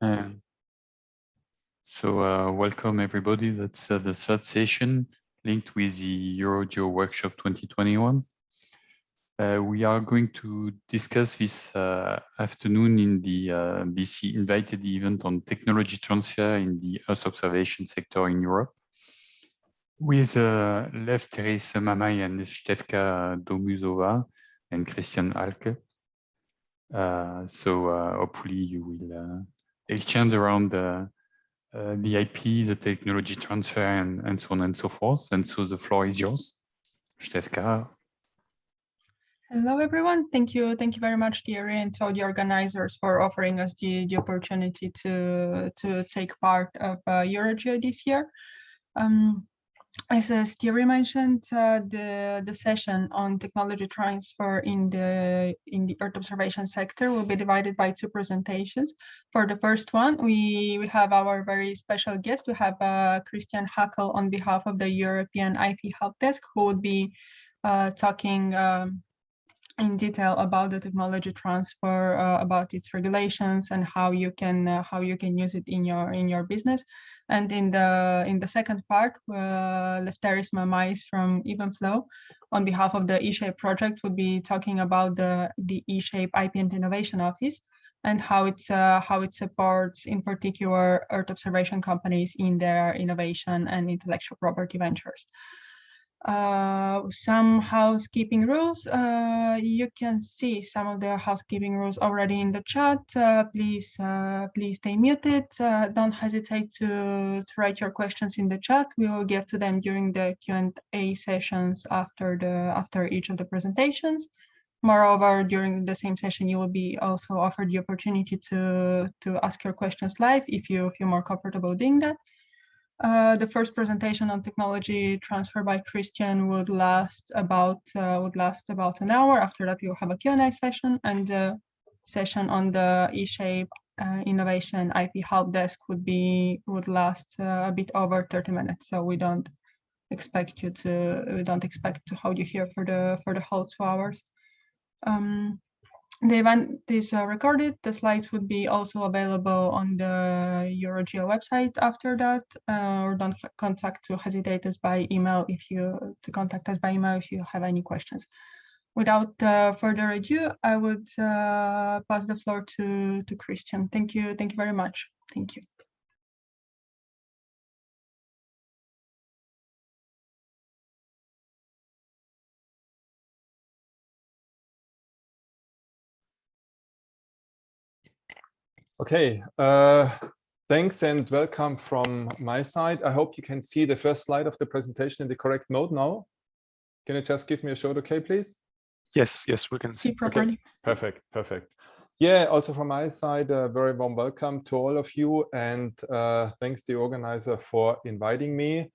Welcome everybody. That's the third session linked with the EuroGEO Workshop 2021. We are going to discuss this afternoon in the this invited event on technology transfer in the Earth observation sector in Europe. With left Teresa Mamai and Stefka Domuzova and Christian Alke. Hopefully you will exchange around the IP, the technology transfer, and so on and so forth. And so the floor is yours, Stefka. Hello, everyone. Thank you very much, Thierry, and to all the organizers for offering us the opportunity to take part of EuroGEO this year. As Thierry mentioned, the session on technology transfer in the Earth observation sector will be divided by two presentations. For the first one, we have our very special guest. We have Christian Hackel on behalf of the European IP Help Desk, who would be talking in detail about the technology transfer, about its regulations, and how you can use it in your business. And in the second part, Lefteris Mamais from Evenflow, on behalf of the eShape project, would be talking about the eShape IP and Innovation Office and how it supports, in particular, Earth observation companies in their innovation and intellectual property ventures. Some housekeeping rules. You can see some of the housekeeping rules already in the chat. Please stay muted. Don't hesitate to write your questions in the chat. We will get to them during the Q&A sessions after each of the presentations. Moreover, during the same session, you will be also offered the opportunity to ask your questions live if you feel more comfortable doing that. The first presentation on technology transfer by Christian would last about an hour. After that, we will have a Q&A session, and the session on the eShape Innovation IP Help Desk would last a bit over 30 minutes. So we don't expect to hold you here for the whole 2 hours. The event is recorded. The slides would be also available on the EuroGEO website after that, or don't hesitate us by email if you have any questions. Without further ado, I would pass the floor to Christian. Thank you very much. Thank you. Okay, thanks and welcome from my side. I hope you can see the first slide of the presentation in the correct mode now. Can you just give me a short okay, please? Yes, we can see properly. Okay, perfect. Yeah, also from my side, a very warm welcome to all of you, and thanks to the organizer for inviting me.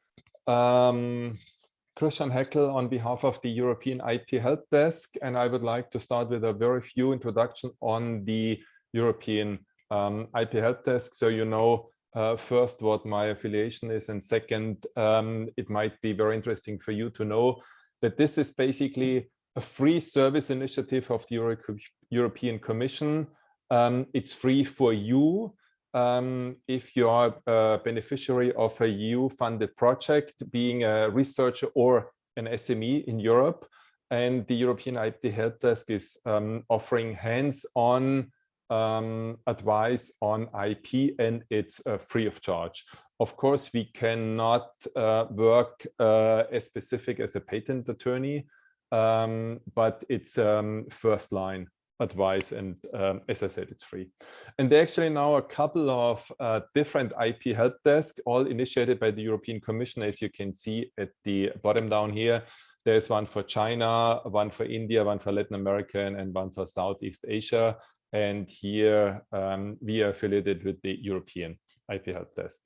Christian Hackel on behalf of the European IP Help Desk, and I would like to start with a very few introduction on the European IP Help Desk, so you know first what my affiliation is, and second, it might be very interesting for you to know that this is basically a free service initiative of the European Commission. It's free for you if you are a beneficiary of a EU-funded project, being a researcher or an SME in Europe, and the European IP Help Desk is offering hands-on advice on IP, and it's free of charge. Of course, we cannot work as specific as a patent attorney, but it's first line advice, and as I said, it's free. And there are actually now a couple of different IP help desks, all initiated by the European Commission, as you can see at the bottom down here. There's one for China, one for India, one for Latin America, and one for Southeast Asia. And here we are affiliated with the European IP Help Desk.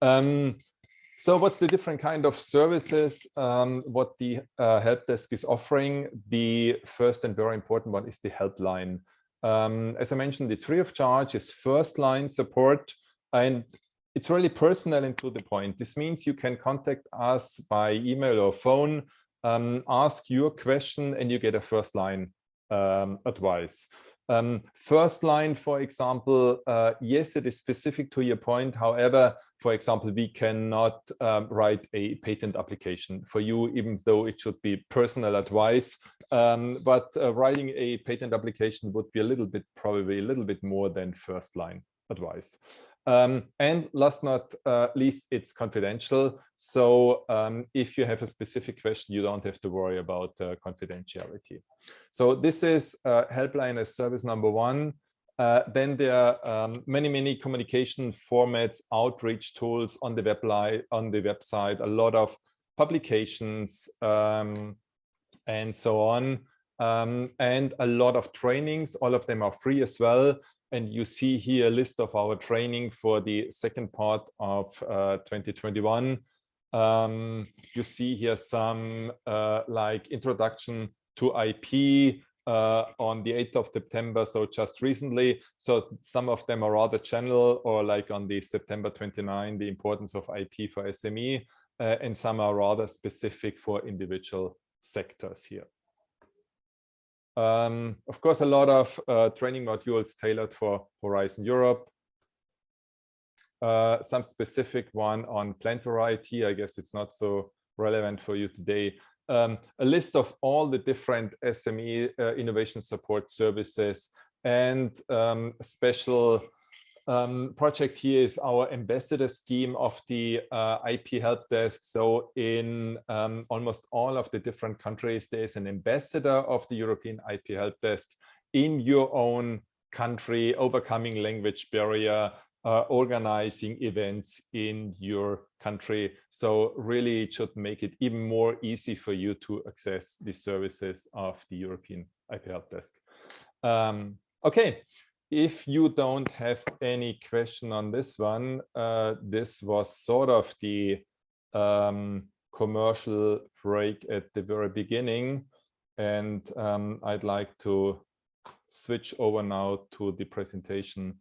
So what's the different kind of services what the help desk is offering? The first and very important one is the helpline. As I mentioned, it's free of charge, it's first line support, and it's really personal and to the point. This means you can contact us by email or phone, ask your question, and you get a first line advice. First line, for example, yes, it is specific to your point. However, for example, we cannot write a patent application for you, even though it should be personal advice. But writing a patent application would be probably a little bit more than first line advice. And last not least, it's confidential. So if you have a specific question, you don't have to worry about confidentiality. So this is helpline as service number 1. Then there are many communication formats, outreach tools on the website, a lot of publications and so on, and a lot of trainings. All of them are free as well. And you see here a list of our training for the second part of 2021. You see here some like introduction to IP on the 8th of September, so just recently. So some of them are rather general, or like on the September 29, the importance of IP for SME, and some are rather specific for individual sectors here. Of course, a lot of training modules tailored for Horizon Europe. Some specific one on plant variety. I guess it's not so relevant for you today. A list of all the different SME innovation support services, and a special project here is our ambassador scheme of the IP help desk. So in almost all of the different countries, there is an ambassador of the European IP help desk in your own country, overcoming language barrier, organizing events in your country. So really it should make it even more easy for you to access the services of the European IP help desk. Okay. If you don't have any question on this one, this was sort of the commercial break at the very beginning. And I'd like to switch over now to the presentation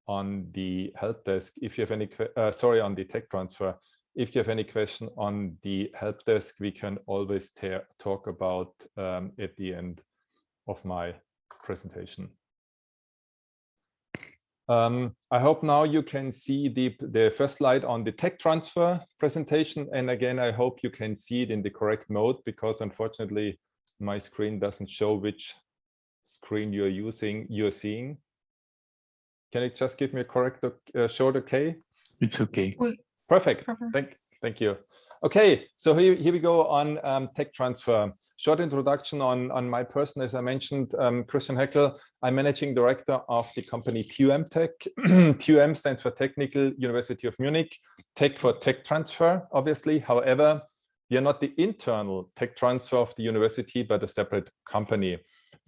on the help desk. If you have any, on the tech transfer. If you have any question on the help desk, we can always talk about at the end of my presentation. I hope now you can see the first slide on the tech transfer presentation. And again, I hope you can see it in the correct mode, because unfortunately my screen doesn't show which screen you're seeing. Can you just give me a correct short okay? It's okay. Perfect. Thank you. Okay, so here we go on tech transfer. Short introduction on my person. As I mentioned, Christian Heckel. I'm managing director of the company TUM Tech. TUM stands for Technical University of Munich. Tech for tech transfer, obviously. However, we are not the internal tech transfer of the university, but a separate company,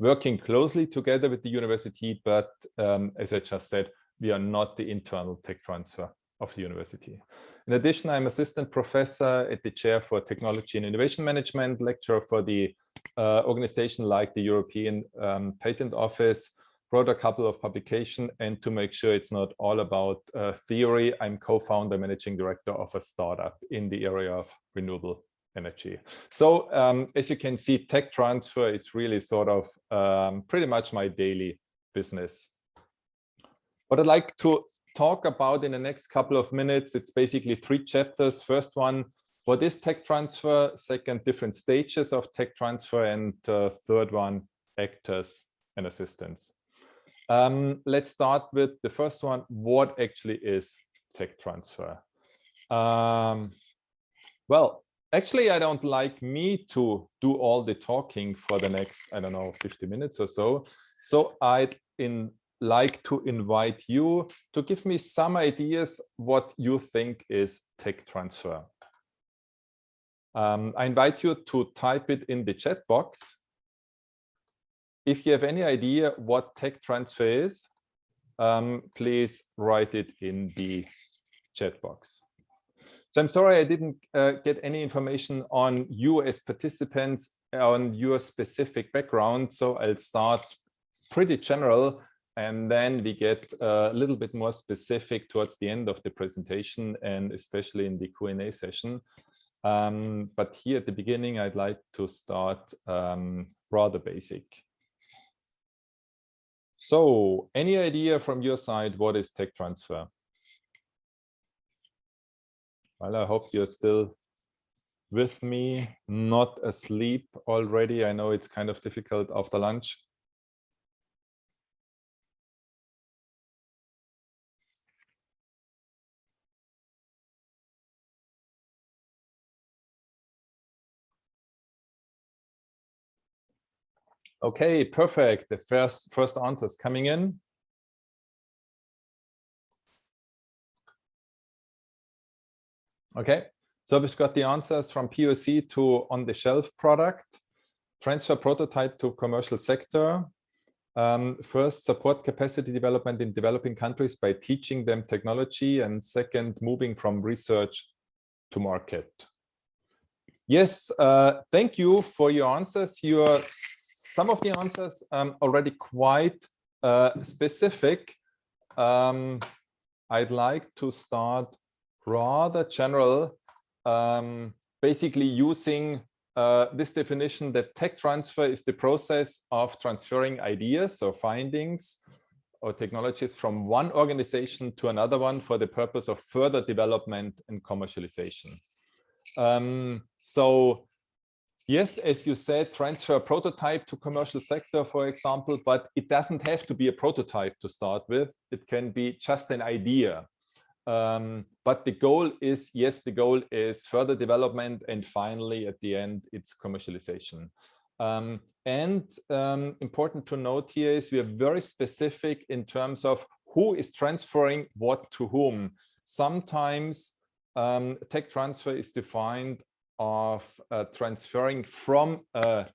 working closely together with the university. But as I just said, we are not the internal tech transfer of the university. In addition, I'm assistant professor at the chair for technology and innovation management, lecturer for the organization like the European Patent Office, wrote a couple of publications, and to make sure it's not all about theory, I'm co-founder, managing director of a startup in the area of renewable energy. So as you can see, tech transfer is really sort of pretty much my daily business. What I'd like to talk about in the next couple of minutes, it's basically 3 chapters. First one, what is tech transfer? Second, different stages of tech transfer, and third one, actors and assistants. Let's start with the first one. What actually is tech transfer? Well, actually, I don't like me to do all the talking for the next, I don't know, 50 minutes or so. So I'd like to invite you to give me some ideas what you think is tech transfer. I invite you to type it in the chat box. If you have any idea what tech transfer is, please write it in the chat box. So I'm sorry I didn't get any information on you as participants on your specific background. So I'll start pretty general, and then we get a little bit more specific towards the end of the presentation, and especially in the Q&A session. But here at the beginning, I'd like to start rather basic. So any idea from your side, what is tech transfer? Well, I hope you're still with me, not asleep already. I know it's kind of difficult after lunch. Okay, perfect. The first answers coming in. Okay, so we've got the answers from POC to on-the-shelf product, transfer prototype to commercial sector. First, support capacity development in developing countries by teaching them technology, and second, moving from research to market. Yes, thank you for your answers. Some of the answers already quite specific. I'd like to start rather general, basically using this definition that tech transfer is the process of transferring ideas or findings or technologies from one organization to another one for the purpose of further development and commercialization. So yes, as you said, transfer a prototype to commercial sector, for example, but it doesn't have to be a prototype to start with. It can be just an idea. But the goal is, yes, the goal is further development, and finally, at the end, it's commercialization. Important to note here is we are very specific in terms of who is transferring what to whom. Sometimes tech transfer is defined of transferring from a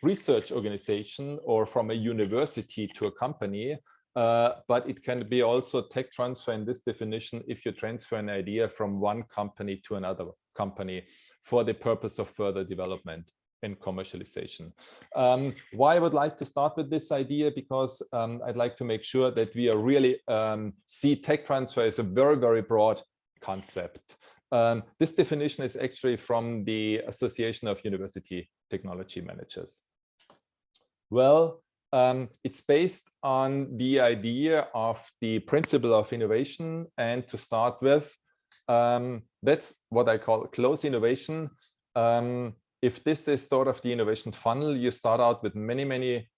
research organization or from a university to a company. But it can be also tech transfer in this definition if you transfer an idea from one company to another company for the purpose of further development and commercialization. Why I would like to start with this idea, because I'd like to make sure that we are really see tech transfer as a very, very broad concept. This definition is actually from the Association of University Technology Managers. Well, it's based on the idea of the principle of innovation, and to start with, that's what I call close innovation. If this is sort of the innovation funnel, you start out with many, many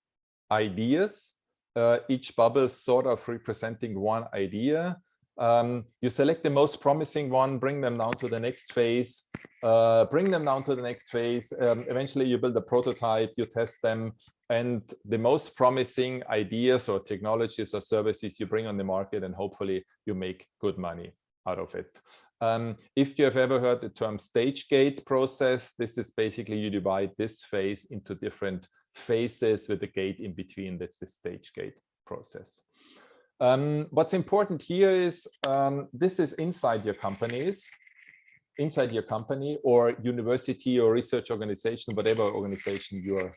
ideas, each bubble sort of representing one idea. You select the most promising one, bring them down to the next phase, eventually you build a prototype, you test them, and the most promising ideas or technologies or services you bring on the market, and hopefully you make good money out of it. If you have ever heard the term stage gate process, this is basically you divide this phase into different phases with a gate in between. That's the stage gate process. What's important here is this is inside your companies, inside your company or university or research organization, whatever organization you're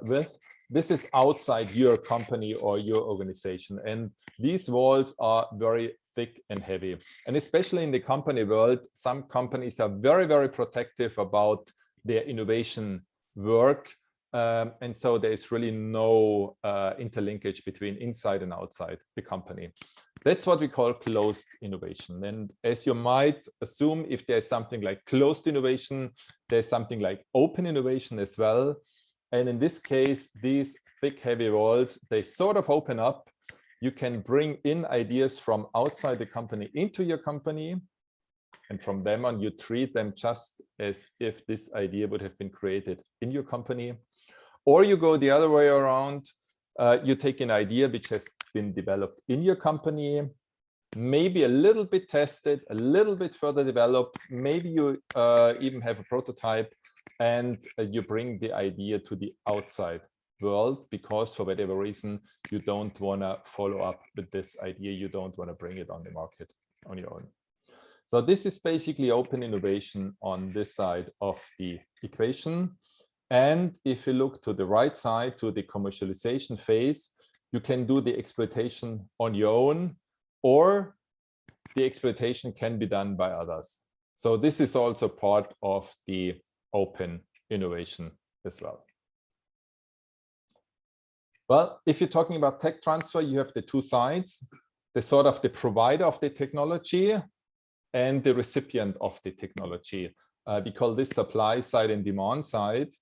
with. This is outside your company or your organization, and these walls are very thick and heavy. And especially in the company world, some companies are very, very protective about their innovation work. And so there is really no interlinkage between inside and outside the company. That's what we call closed innovation. And as you might assume, if there's something like closed innovation, there's something like open innovation as well. And in this case, these thick, heavy walls, they sort of open up. You can bring in ideas from outside the company into your company. And from them on, you treat them just as if this idea would have been created in your company. Or you go the other way around. You take an idea which has been developed in your company, maybe a little bit tested, a little bit further developed. Maybe you even have a prototype, and you bring the idea to the outside world because for whatever reason, you don't want to follow up with this idea. You don't want to bring it on the market on your own. So this is basically open innovation on this side of the equation. And if you look to the right side, to the commercialization phase, you can do the exploitation on your own, or the exploitation can be done by others. So this is also part of the open innovation as well. Well, if you're talking about tech transfer, you have the two sides, the sort of the provider of the technology and the recipient of the technology. We call this supply side and demand side.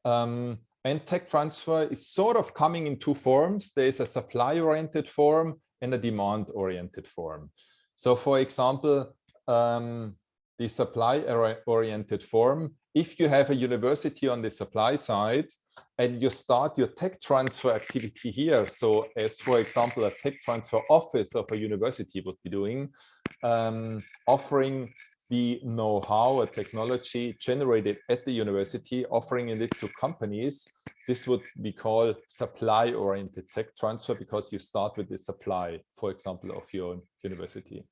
And tech transfer is sort of coming in two forms. There's a supply-oriented form and a demand-oriented form. So for example, the supply-oriented form, if you have a university on the supply side and you start your tech transfer activity here, so as for example, a tech transfer office of a university would be doing, offering the know-how, a technology generated at the university, offering it to companies, this would be called supply-oriented tech transfer because you start with the supply, for example, of your university.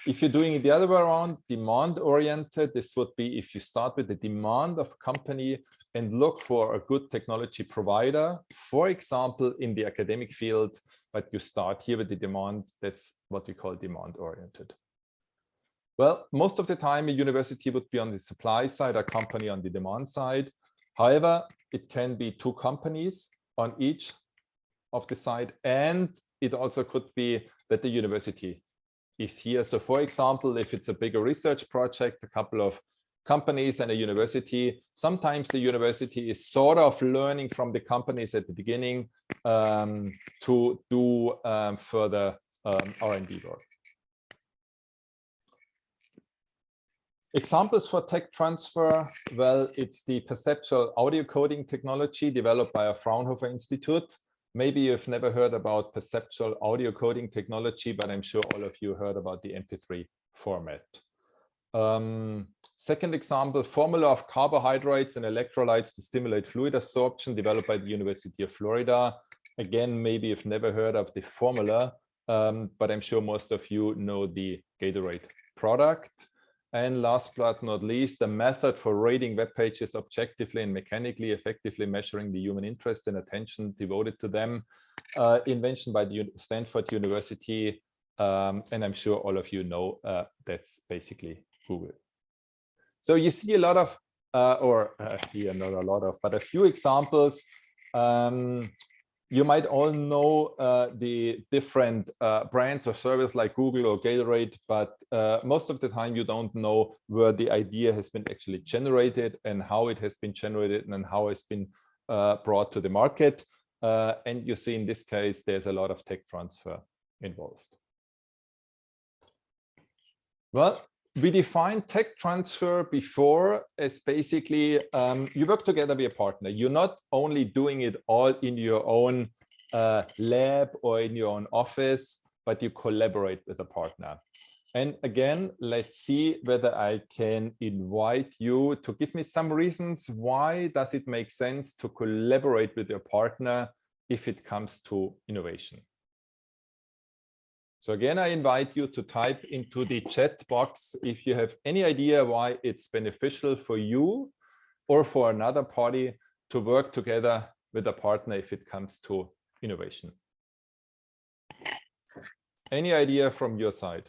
If you're doing it the other way around, demand-oriented, this would be if you start with the demand of a company and look for a good technology provider, for example, in the academic field, but you start here with the demand, that's what we call demand-oriented. Well, most of the time, a university would be on the supply side, a company on the demand side. However, it can be two companies on each of the side, and it also could be that the university is here. So for example, if it's a bigger research project, a couple of companies and a university, sometimes the university is sort of learning from the companies at the beginning to do further R&D work. Examples for tech transfer, well, it's the perceptual audio coding technology developed by a Fraunhofer Institute. Maybe you've never heard about perceptual audio coding technology, but I'm sure all of you heard about the MP3 format. Second example, formula of carbohydrates and electrolytes to stimulate fluid absorption developed by the University of Florida. Again, maybe you've never heard of the formula, but I'm sure most of you know the Gatorade product. And last but not least, a method for rating web pages objectively and mechanically effectively measuring the human interest and attention devoted to them. Invention by the Stanford University. And I'm sure all of you know that's basically Google. So you see a lot of, here not a lot of, but a few examples. You might all know the different brands or services like Google or Gatorade, but most of the time you don't know where the idea has been actually generated and how it has been generated and how it's been brought to the market. And you see in this case, there's a lot of tech transfer involved. Well, we defined tech transfer before as basically you work together with a partner. You're not only doing it all in your own lab or in your own office, but you collaborate with a partner. And again, let's see whether I can invite you to give me some reasons why does it make sense to collaborate with your partner if it comes to innovation. So again, I invite you to type into the chat box if you have any idea why it's beneficial for you or for another party to work together with a partner if it comes to innovation. Any idea from your side?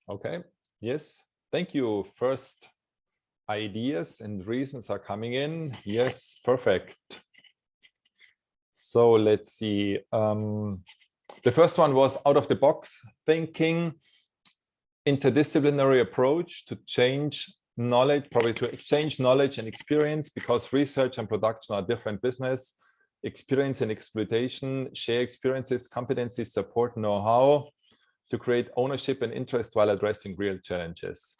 Okay, yes, thank you. First ideas and reasons are coming in. Yes, perfect. So let's see. The first one was out of the box thinking, interdisciplinary approach to change knowledge, probably to exchange knowledge and experience, because research and production are different business. Experience and exploitation, share experiences, competencies, support, know-how, to create ownership and interest while addressing real challenges.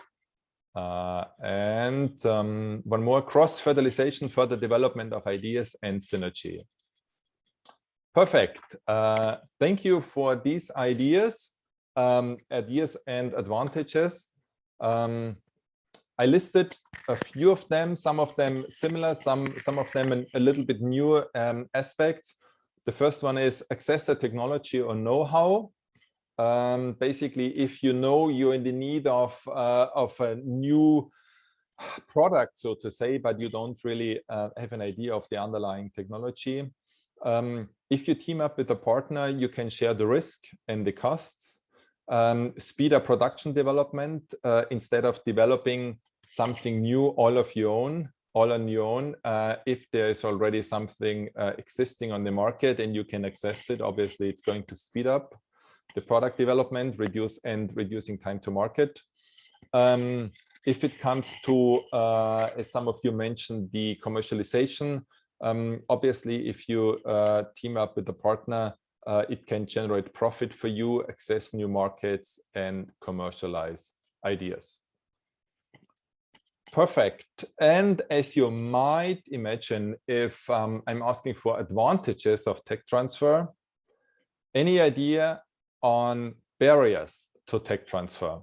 And one more, cross-fertilization, further development of ideas and synergy. Perfect. Thank you for these ideas and advantages. I listed a few of them, some of them similar, some of them a little bit newer aspects. The first one is access to technology or know-how. Basically, if you know you're in the need of a new product, so to say, but you don't really have an idea of the underlying technology. If you team up with a partner, you can share the risk and the costs, speed up production development instead of developing something new all on your own. If there is already something existing on the market and you can access it, obviously it's going to speed up the product development, reducing time to market. If it comes to, as some of you mentioned, the commercialization, obviously, if you team up with a partner, it can generate profit for you, access new markets, and commercialize ideas. Perfect. And as you might imagine, if I'm asking for advantages of tech transfer, any idea on barriers to tech transfer?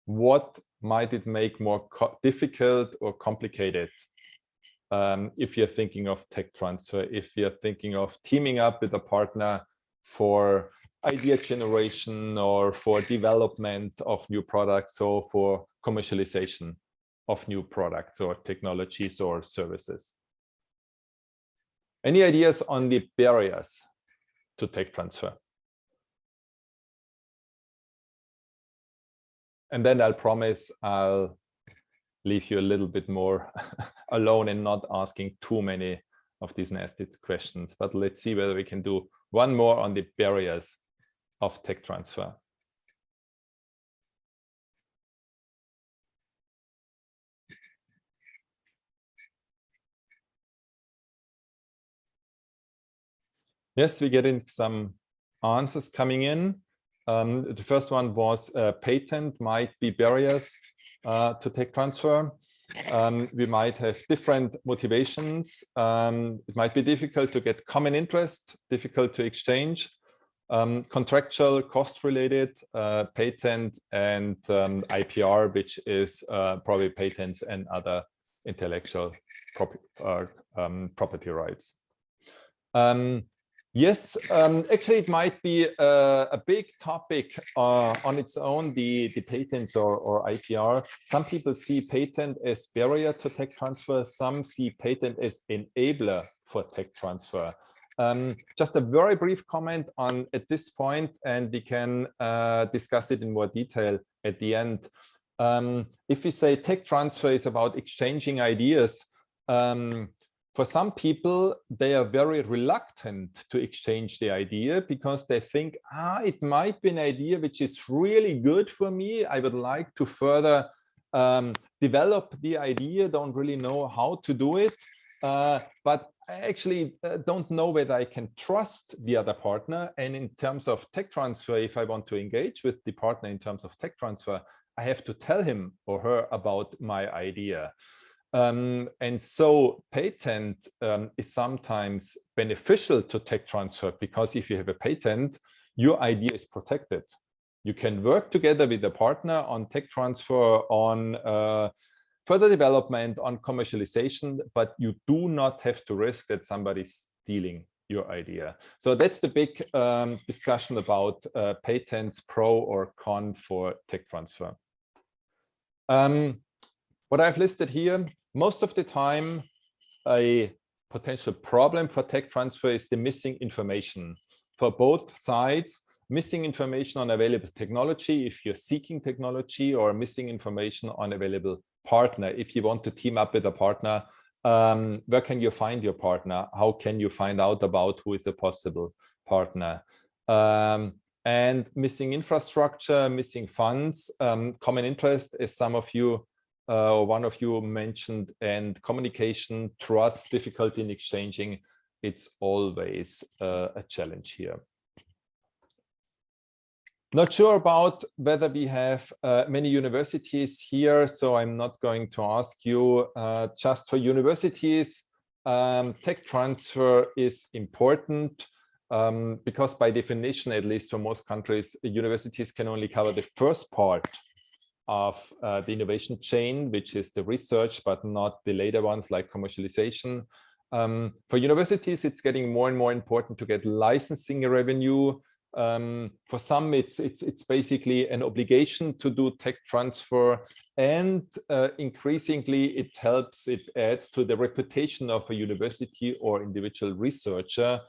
What might it make more difficult or complicated if you're thinking of tech transfer, if you're thinking of teaming up with a partner for idea generation or for development of new products or for commercialization of new products or technologies or services? Any ideas on the barriers to tech transfer? And then I'll promise I'll leave you a little bit more alone and not asking too many of these nasty questions. But let's see whether we can do one more on the barriers of tech transfer. Yes, we're getting some answers coming in. The first one was patent might be barriers to tech transfer. We might have different motivations. It might be difficult to get common interest, difficult to exchange, contractual, cost-related, patent, and IPR, which is probably patents and other intellectual property rights. Yes, actually, it might be a big topic on its own, the patents or IPR. Some people see patent as barrier to tech transfer. Some see patent as enabler for tech transfer. Just a very brief comment on at this point, and we can discuss it in more detail at the end. If we say tech transfer is about exchanging ideas, for some people, they are very reluctant to exchange the idea because they think, it might be an idea which is really good for me. I would like to further develop the idea, don't really know how to do it, but I actually don't know whether I can trust the other partner. And in terms of tech transfer, if I want to engage with the partner in terms of tech transfer, I have to tell him or her about my idea. And so patent is sometimes beneficial to tech transfer because if you have a patent, your idea is protected. You can work together with a partner on tech transfer, on further development, on commercialization, but you do not have to risk that somebody's stealing your idea. So that's the big discussion about patents, pro or con for tech transfer. What I've listed here, most of the time, a potential problem for tech transfer is the missing information. For both sides, missing information on available technology, if you're seeking technology, or missing information on available partner. If you want to team up with a partner, where can you find your partner? How can you find out about who is a possible partner? And missing infrastructure, missing funds, common interest, as some of you or one of you mentioned, and communication, trust, difficulty in exchanging, it's always a challenge here. Not sure about whether we have many universities here, so I'm not going to ask you. Just for universities, tech transfer is important because by definition, at least for most countries, universities can only cover the first part of the innovation chain, which is the research, but not the later ones like commercialization. For universities, it's getting more and more important to get licensing revenue. For some, it's basically an obligation to do tech transfer, and increasingly it adds to the reputation of a university or individual researcher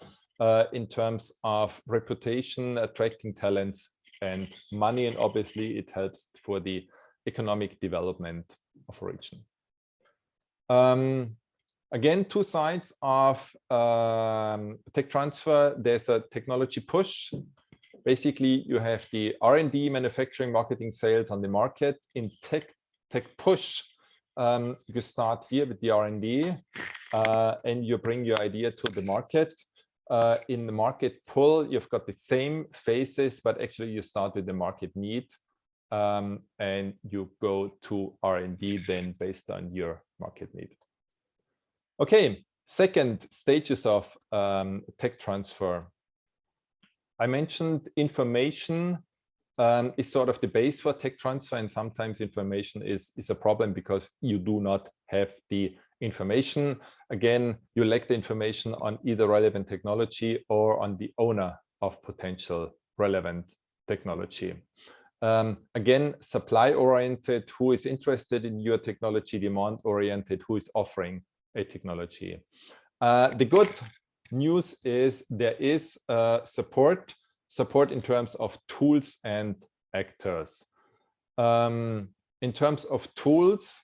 in terms of reputation, attracting talents and money, and obviously it helps for the economic development of a region. Again, two sides of tech transfer. There's a technology push. Basically, you have the R&D, manufacturing, marketing, sales on the market. In tech push, you start here with the R&D and you bring your idea to the market. In the market pull, you've got the same phases, but actually you start with the market need and you go to R&D then based on your market need. Okay, second stages of tech transfer. I mentioned information is sort of the base for tech transfer, and sometimes information is a problem because you do not have the information. Again, you lack the information on either relevant technology or on the owner of potential relevant technology. Again, supply-oriented, who is interested in your technology, demand-oriented, who is offering a technology. The good news is there is support in terms of tools and actors. In terms of tools,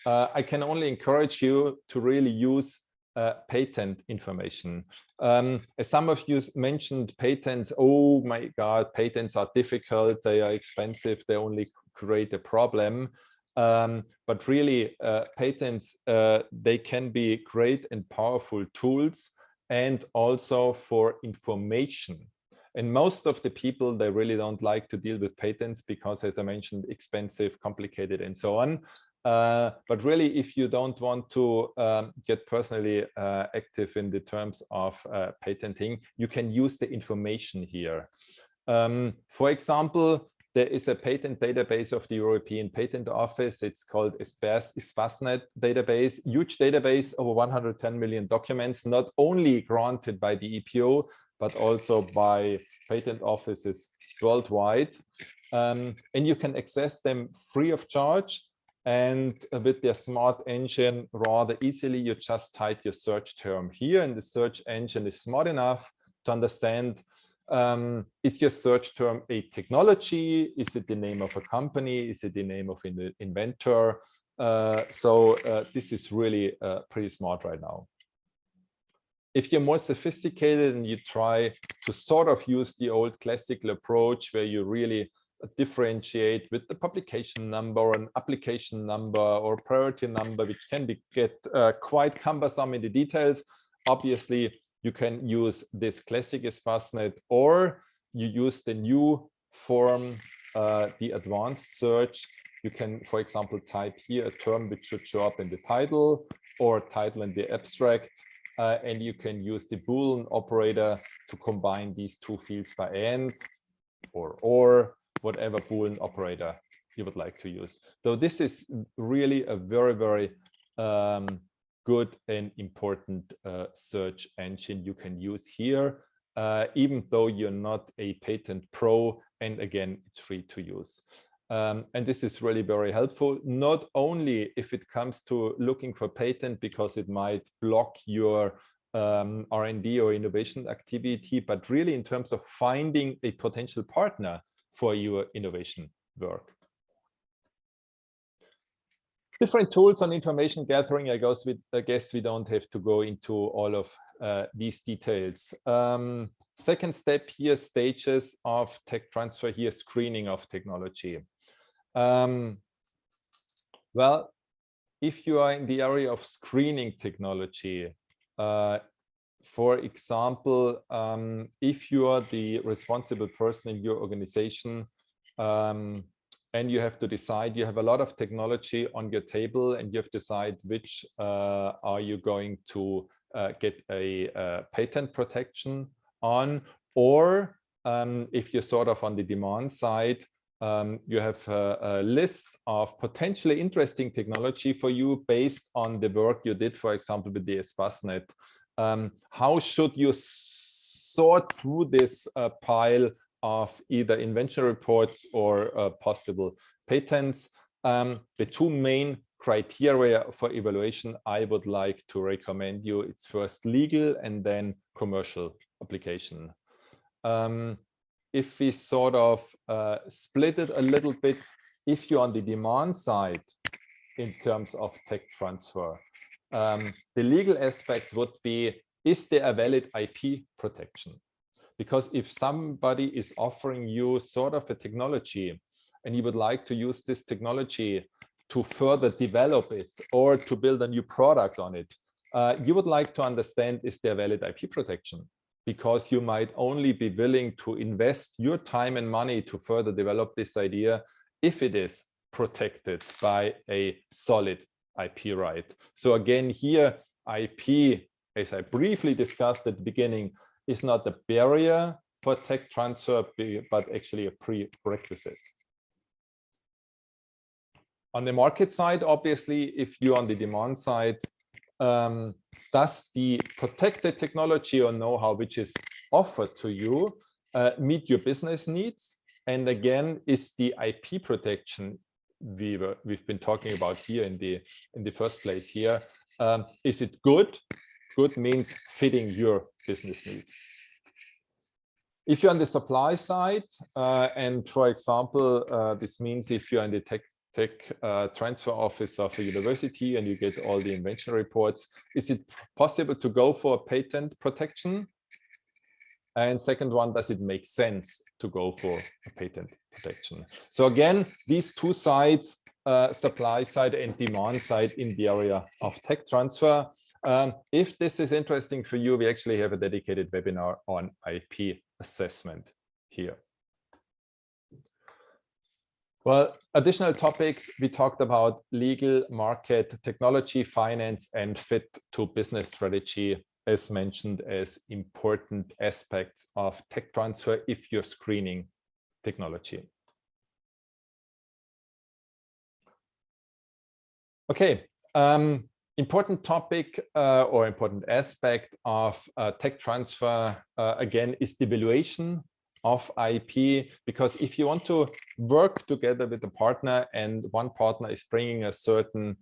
I can only encourage you to really use patent information. As some of you mentioned patents, oh my God, patents are difficult, they are expensive, they only create a problem. But really, patents, they can be great and powerful tools, and also for information. And most of the people, they really don't like to deal with patents because, as I mentioned, expensive, complicated, and so on. But really, if you don't want to get personally active in the terms of patenting, you can use the information here. For example, there is a patent database of the European Patent Office. It's called ISPASnet database, huge database, over 110 million documents, not only granted by the EPO, but also by patent offices worldwide. And you can access them free of charge. And with their smart engine, rather easily, you just type your search term here, and the search engine is smart enough to understand, is your search term a technology? Is it the name of a company? Is it the name of an inventor? So this is really pretty smart right now. If you're more sophisticated and you try to sort of use the old classical approach where you really differentiate with the publication number or an application number or priority number, which can get quite cumbersome in the details, obviously you can use this classic ISPASnet, or you use the new form, the advanced search. You can, for example, type here a term which should show up in the title or title in the abstract. And you can use the Boolean operator to combine these two fields by and or whatever Boolean operator you would like to use. So this is really a very, very good and important search engine you can use here, even though you're not a patent pro, and again, it's free to use. And this is really very helpful, not only if it comes to looking for patent because it might block your R&D or innovation activity, but really in terms of finding a potential partner for your innovation work. Different tools on information gathering. I guess we don't have to go into all of these details. Second step here, stages of tech transfer here, screening of technology. Well, if you are in the area of screening technology, for example, if you are the responsible person in your organization, and you have to decide, you have a lot of technology on your table, and you have to decide which are you going to get a patent protection on, or if you're sort of on the demand side, you have a list of potentially interesting technology for you based on the work you did, for example, with the Espacenet. How should you sort through this pile of either invention reports or possible patents? The two main criteria for evaluation I would like to recommend you, it's first legal and then commercial application. If we sort of split it a little bit, if you're on the demand side in terms of tech transfer, the legal aspect would be, is there a valid IP protection? Because if somebody is offering you sort of a technology and you would like to use this technology to further develop it or to build a new product on it, you would like to understand, is there valid IP protection? Because you might only be willing to invest your time and money to further develop this idea if it is protected by a solid IP right. So again, here, IP, as I briefly discussed at the beginning, is not the barrier for tech transfer, but actually a prerequisite. On the market side, obviously, if you're on the demand side, does the protected technology or know-how which is offered to you meet your business needs? And again, is the IP protection we've been talking about here in the first place here, is it good? Good means fitting your business needs. If you're on the supply side, and for example, this means if you're in the tech transfer office of a university and you get all the invention reports, is it possible to go for patent protection? And second one, does it make sense to go for a patent protection? So again, these two sides, supply side and demand side in the area of tech transfer. If this is interesting for you, we actually have a dedicated webinar on IP assessment here. Well, additional topics, we talked about legal, market, technology, finance, and fit to business strategy, as mentioned, as important aspects of tech transfer if you're screening technology. Okay, important topic or important aspect of tech transfer, again, is the evaluation of IP, because if you want to work together with a partner and one partner is bringing a certain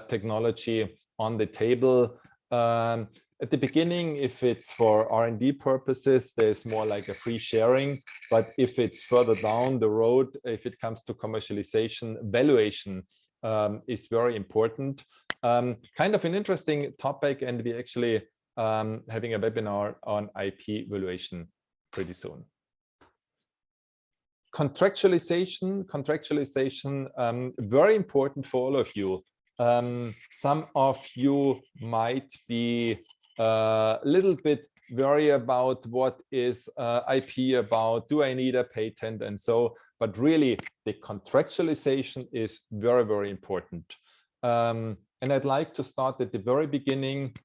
technology on the table, at the beginning, if it's for R&D purposes, there's more like a free sharing. But if it's further down the road, if it comes to commercialization, valuation is very important. Kind of an interesting topic, and we actually having a webinar on IP valuation pretty soon. Contractualization, very important for all of you. Some of you might be a little bit worried about what is IP about, do I need a patent and so, but really the contractualization is very, very important. And I'd like to start at the very beginning.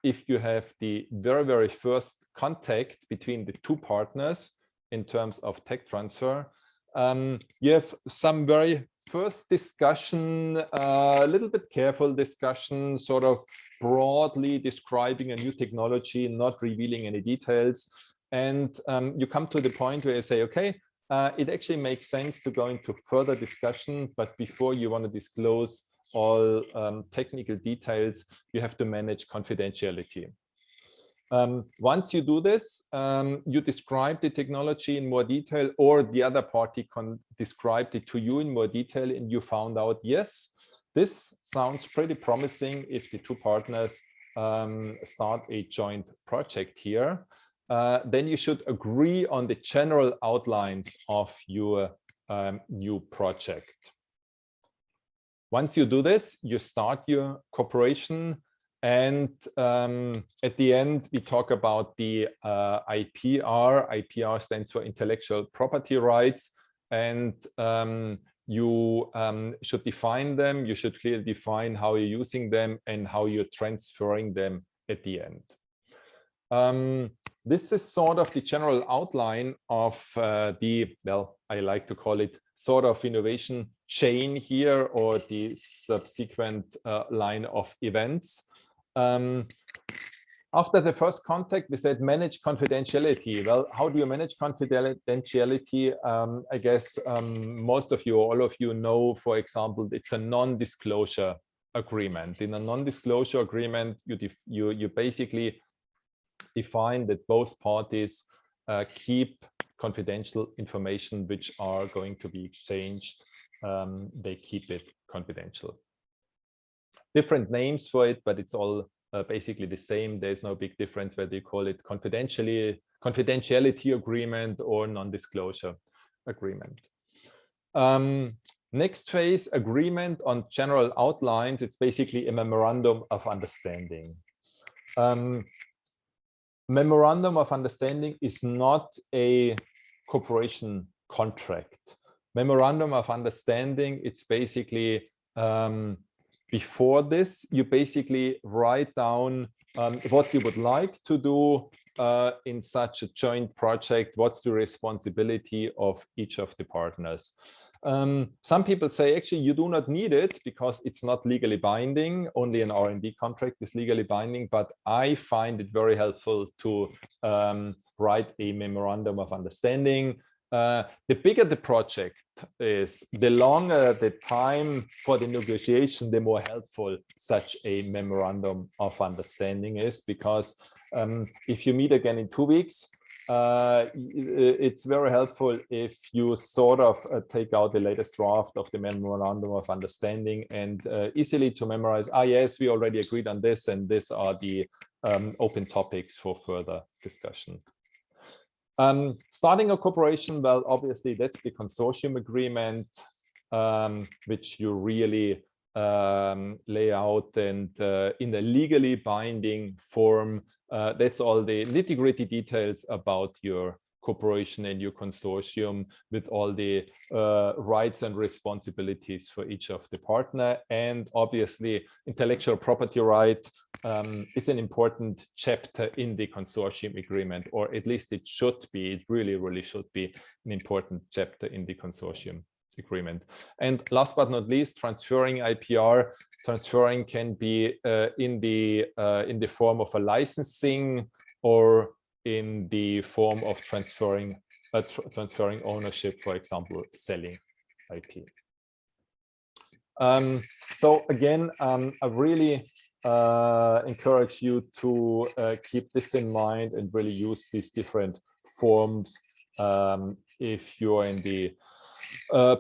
If you have the very, very first contact between the two partners in terms of tech transfer, you have some very first discussion, a little bit careful discussion, sort of broadly describing a new technology, not revealing any details. And you come to the point where you say, okay, it actually makes sense to go into further discussion, but before you want to disclose all technical details, you have to manage confidentiality. Once you do this, you describe the technology in more detail, or the other party described it to you in more detail, and you found out, yes, this sounds pretty promising if the two partners start a joint project here. Then you should agree on the general outlines of your new project. Once you do this, you start your cooperation. And at the end, we talk about the IPR. IPR stands for intellectual property rights. And you should define them. You should clearly define how you're using them and how you're transferring them at the end. this is sort of the general outline of the, well, I like to call it sort of innovation chain here, or the subsequent line of events. After the first contact, we said manage confidentiality. Well, how do you manage confidentiality? I guess most of you, all of you know, for example, it's a non-disclosure agreement. In a non-disclosure agreement, you basically define that both parties keep confidential information which are going to be exchanged. They keep it confidential. Different names for it, but it's all basically the same. There's no big difference whether you call it confidentiality agreement or non-disclosure agreement. Next phase, agreement on general outlines. It's basically a memorandum of understanding. Memorandum of understanding is not a cooperation contract. Memorandum of understanding, it's basically before this, you basically write down what you would like to do in such a joint project. What's the responsibility of each of the partners? Some people say, actually, you do not need it because it's not legally binding. Only an R&D contract is legally binding, but I find it very helpful to write a memorandum of understanding. The bigger the project is, the longer the time for the negotiation, the more helpful such a memorandum of understanding is, because if you meet again in 2 weeks, it's very helpful if you sort of take out the latest draft of the memorandum of understanding and easily to memorize, yes, we already agreed on this, and these are the open topics for further discussion. Starting a cooperation, well, obviously that's the consortium agreement, which you really lay out and in a legally binding form. That's all the nitty-gritty details about your cooperation and your consortium, with all the rights and responsibilities for each of the partner. And obviously intellectual property right is an important chapter in the consortium agreement, or at least it should be. It really should be an important chapter in the consortium agreement. And last but not least, transferring IPR. Transferring can be in the form of a licensing, or in the form of transferring ownership, for example, selling IP. So again, I really encourage you to keep this in mind and really use these different forms if you're in the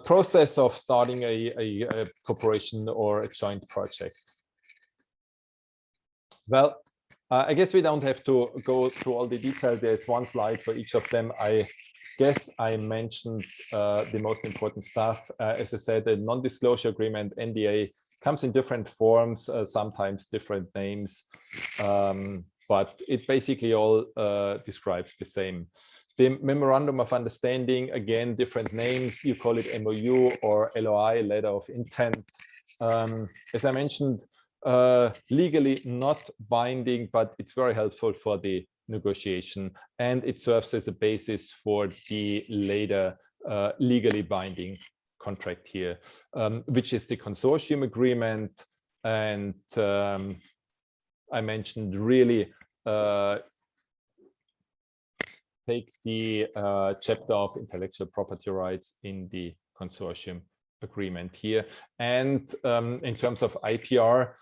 process of starting a cooperation or a joint project. Well, I guess we don't have to go through all the details. There's one slide for each of them. I guess I mentioned the most important stuff. As I said, the non-disclosure agreement, NDA, comes in different forms, sometimes different names, but it basically all describes the same. The memorandum of understanding, again, different names. You call it MOU or LOI, letter of intent. As I mentioned, legally not binding, but it's very helpful for the negotiation, and it serves as a basis for the later legally binding contract here, which is the consortium agreement. And I mentioned really take the chapter of intellectual property rights in the consortium agreement here. And in terms of IPR,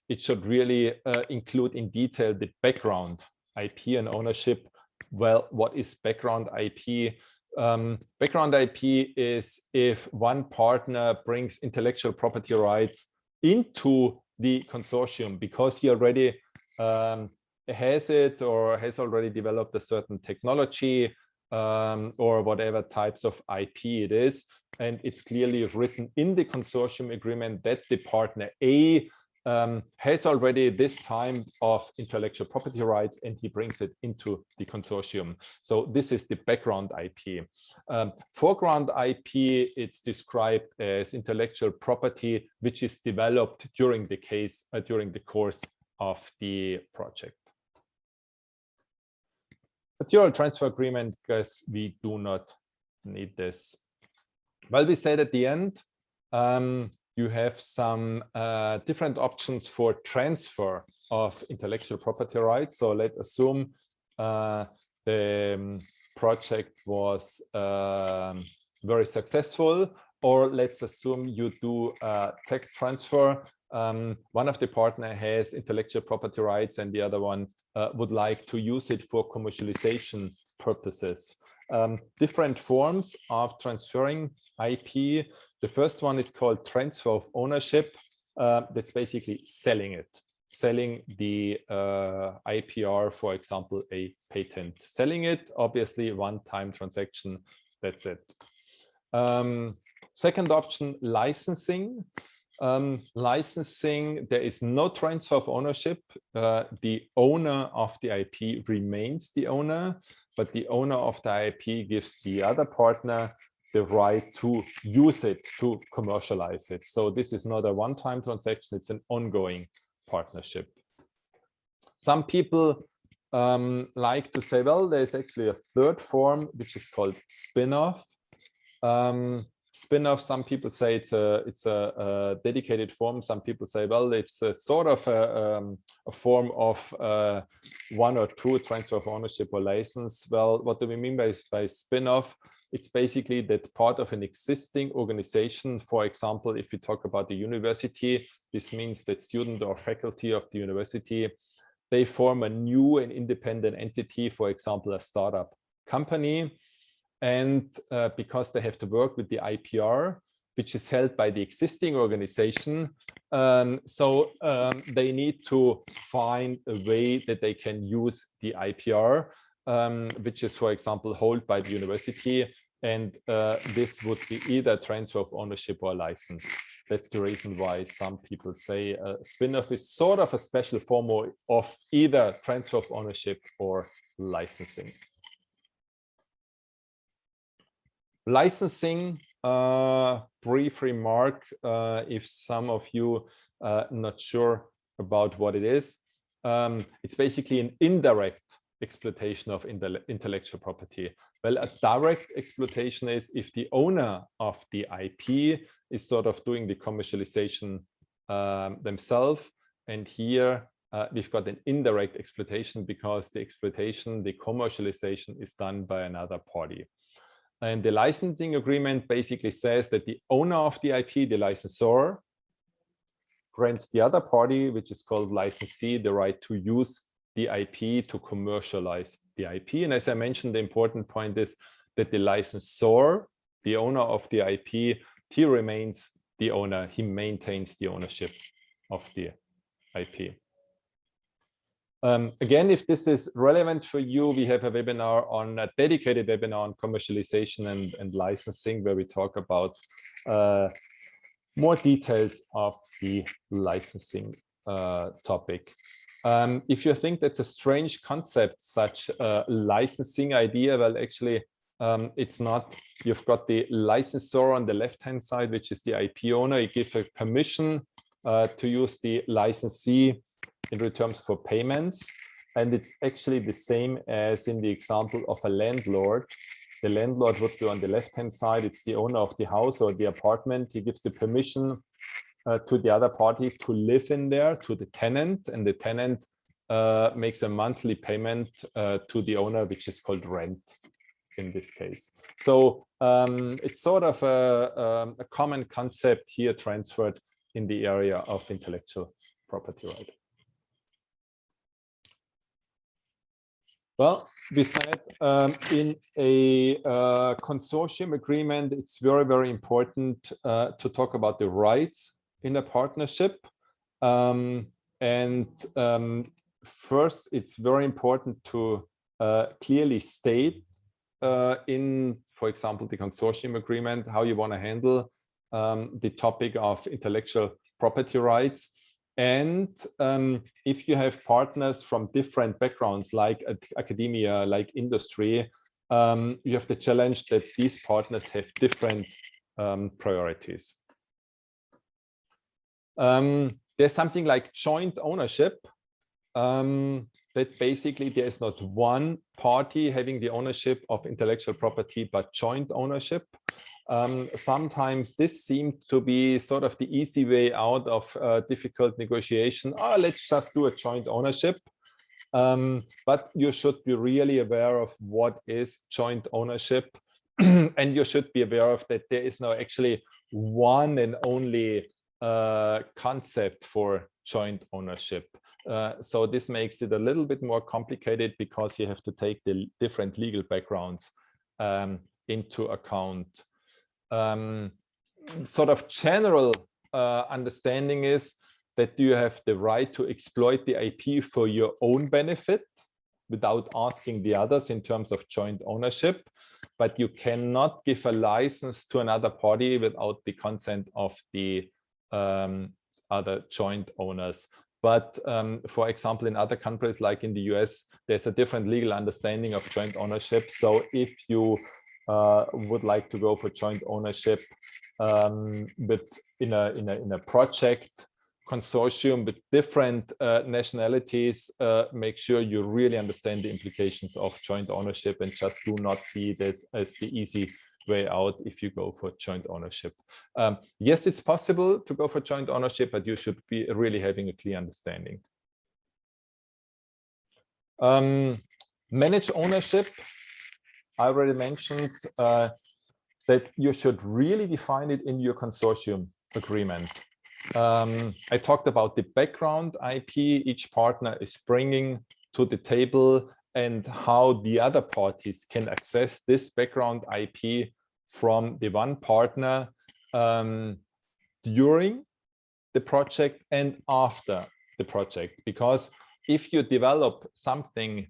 it should really include in detail the background IP and ownership. Well, what is background IP? Background IP is if one partner brings intellectual property rights into the consortium because he already has it or has already developed a certain technology or whatever types of IP it is. And it's clearly written in the consortium agreement that the partner A has already this time of intellectual property rights, and he brings it into the consortium. So this is the background IP. Foreground IP, it's described as intellectual property which is developed during the course of the project. Material transfer agreement, because we do not need this. Well, we said at the end, you have some different options for transfer of intellectual property rights. So let's assume the project was very successful, or let's assume you do tech transfer. One of the partner has intellectual property rights and the other one would like to use it for commercialization purposes. Different forms of transferring IP. The first one is called transfer of ownership. That's basically selling it, selling the IPR, for example, a patent. Selling it, obviously, one-time transaction, that's it. Second option, licensing. Licensing, there is no transfer of ownership. The owner of the IP remains the owner, but the owner of the IP gives the other partner the right to use it, to commercialize it. So this is not a one-time transaction, it's an ongoing partnership. Some people like to say, well, there's actually a third form, which is called spin-off. Spin-off, some people say it's a dedicated form. Some people say, well, it's a sort of a form of one or two transfer of ownership or license. Well, what do we mean by spin-off? It's basically that part of an existing organization. For example, if we talk about the university, this means that student or faculty of the university, they form a new and independent entity, for example, a startup company. And because they have to work with the IPR, which is held by the existing organization, they need to find a way that they can use the IPR, which is, for example, held by the university. And this would be either transfer of ownership or license. That's the reason why some people say spin-off is sort of a special form of either transfer of ownership or licensing. Licensing, brief remark, if some of you are not sure about what it is. It's basically an indirect exploitation of intellectual property. Well, a direct exploitation is if the owner of the IP is sort of doing the commercialization themselves. And here we've got an indirect exploitation because the exploitation, the commercialization is done by another party. And the licensing agreement basically says that the owner of the IP, the licensor, grants the other party, which is called licensee, the right to use the IP to commercialize the IP. And as I mentioned, the important point is that the licensor, the owner of the IP, he remains the owner. He maintains the ownership of the IP. Again, if this is relevant for you, we have a webinar on a dedicated webinar on commercialization and licensing, where we talk about more details of the licensing topic. If you think that's a strange concept, such a licensing idea, well, actually, it's not. You've got the licensor on the left-hand side, which is the IP owner. You give a permission to use the licensee in return for payments. And it's actually the same as in the example of a landlord. The landlord would be on the left-hand side. It's the owner of the house or the apartment. He gives the permission to the other party to live in there, to the tenant, and the tenant makes a monthly payment to the owner, which is called rent in this case. So it's sort of a common concept here transferred in the area of intellectual property right. Well, we said in a consortium agreement, it's very, very important to talk about the rights in a partnership. First, it's very important to clearly state in, for example, the consortium agreement, how you want to handle the topic of intellectual property rights. And if you have partners from different backgrounds, like academia, like industry, you have the challenge that these partners have different priorities. There's something like joint ownership. that basically there is not one party having the ownership of intellectual property, but joint ownership. Sometimes this seems to be sort of the easy way out of difficult negotiation. Oh, let's just do a joint ownership. But you should be really aware of what is joint ownership. And you should be aware of that there is now actually one and only concept for joint ownership. So this makes it a little bit more complicated because you have to take the different legal backgrounds into account. Sort of general understanding is that you have the right to exploit the IP for your own benefit without asking the others in terms of joint ownership, but you cannot give a license to another party without the consent of the other joint owners. But for example, in other countries like in the US, there's a different legal understanding of joint ownership. So if you would like to go for joint ownership in a project consortium with different nationalities, make sure you really understand the implications of joint ownership and just do not see this as the easy way out if you go for joint ownership. Yes, it's possible to go for joint ownership, but you should be really having a clear understanding. Managed ownership, I already mentioned that you should really define it in your consortium agreement. I talked about the background IP each partner is bringing to the table and how the other parties can access this background IP from the one partner during the project and after the project. Because if you develop something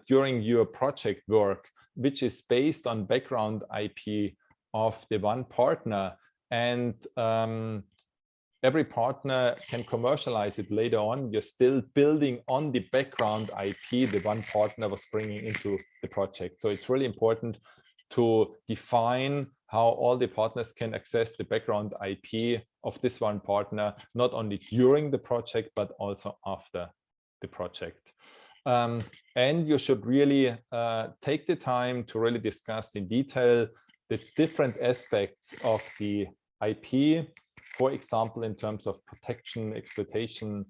during your project work, which is based on background IP of the one partner, and every partner can commercialize it later on, you're still building on the background IP the one partner was bringing into the project. So it's really important to define how all the partners can access the background IP of this one partner, not only during the project, but also after the project. And you should really take the time to really discuss in detail the different aspects of the IP, for example, in terms of protection, exploitation.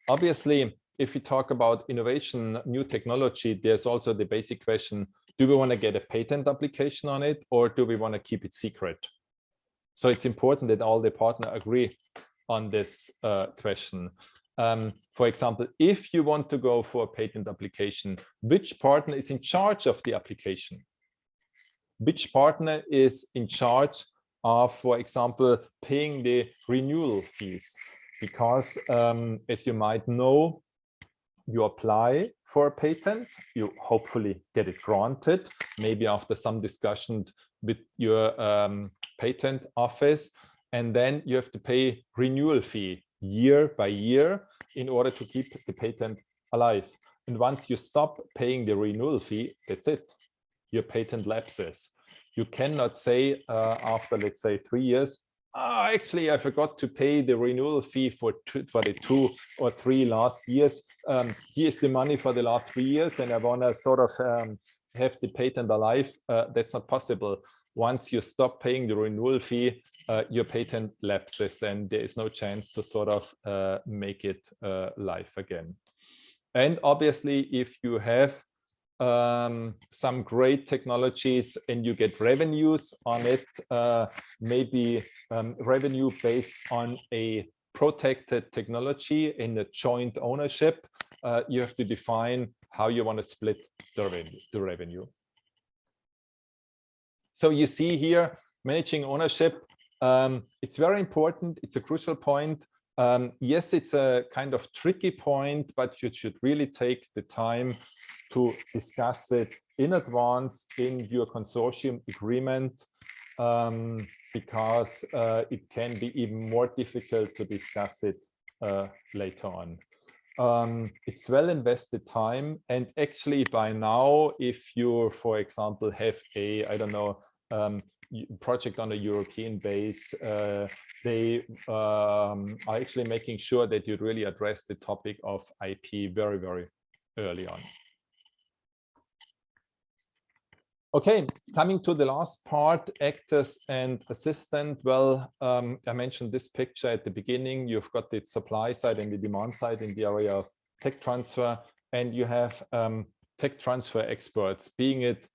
Obviously, if you talk about innovation, new technology, there's also the basic question, do we want to get a patent application on it, or do we want to keep it secret? So it's important that all the partners agree on this question. For example, if you want to go for a patent application, which partner is in charge of the application? Which partner is in charge of, for example, paying the renewal fees? Because as you might know, you apply for a patent, you hopefully get it granted, maybe after some discussion with your patent office, and then you have to pay renewal fee year by year in order to keep the patent alive. And once you stop paying the renewal fee, that's it. Your patent lapses. You cannot say after, let's say, 3 years, actually, I forgot to pay the renewal fee for the 2 or 3 last years. Here's the money for the last 3 years, and I want to sort of have the patent alive. That's not possible. Once you stop paying the renewal fee, your patent lapses, and there is no chance to sort of make it live again. And obviously, if you have some great technologies and you get revenues on it, maybe revenue based on a protected technology in a joint ownership, you have to define how you want to split the revenue. So you see here, managing ownership, it's very important. It's a crucial point. Yes, it's a kind of tricky point, but you should really take the time to discuss it in advance in your consortium agreement, because it can be even more difficult to discuss it later on. It's well invested time, and actually by now, if you, for example, have a, I don't know, project on a European base, they are actually making sure that you really address the topic of IP very, very early on. Okay, coming to the last part, actors and assistant. Well, I mentioned this picture at the beginning. You've got the supply side and the demand side in the area of tech transfer, and you have tech transfer experts, being it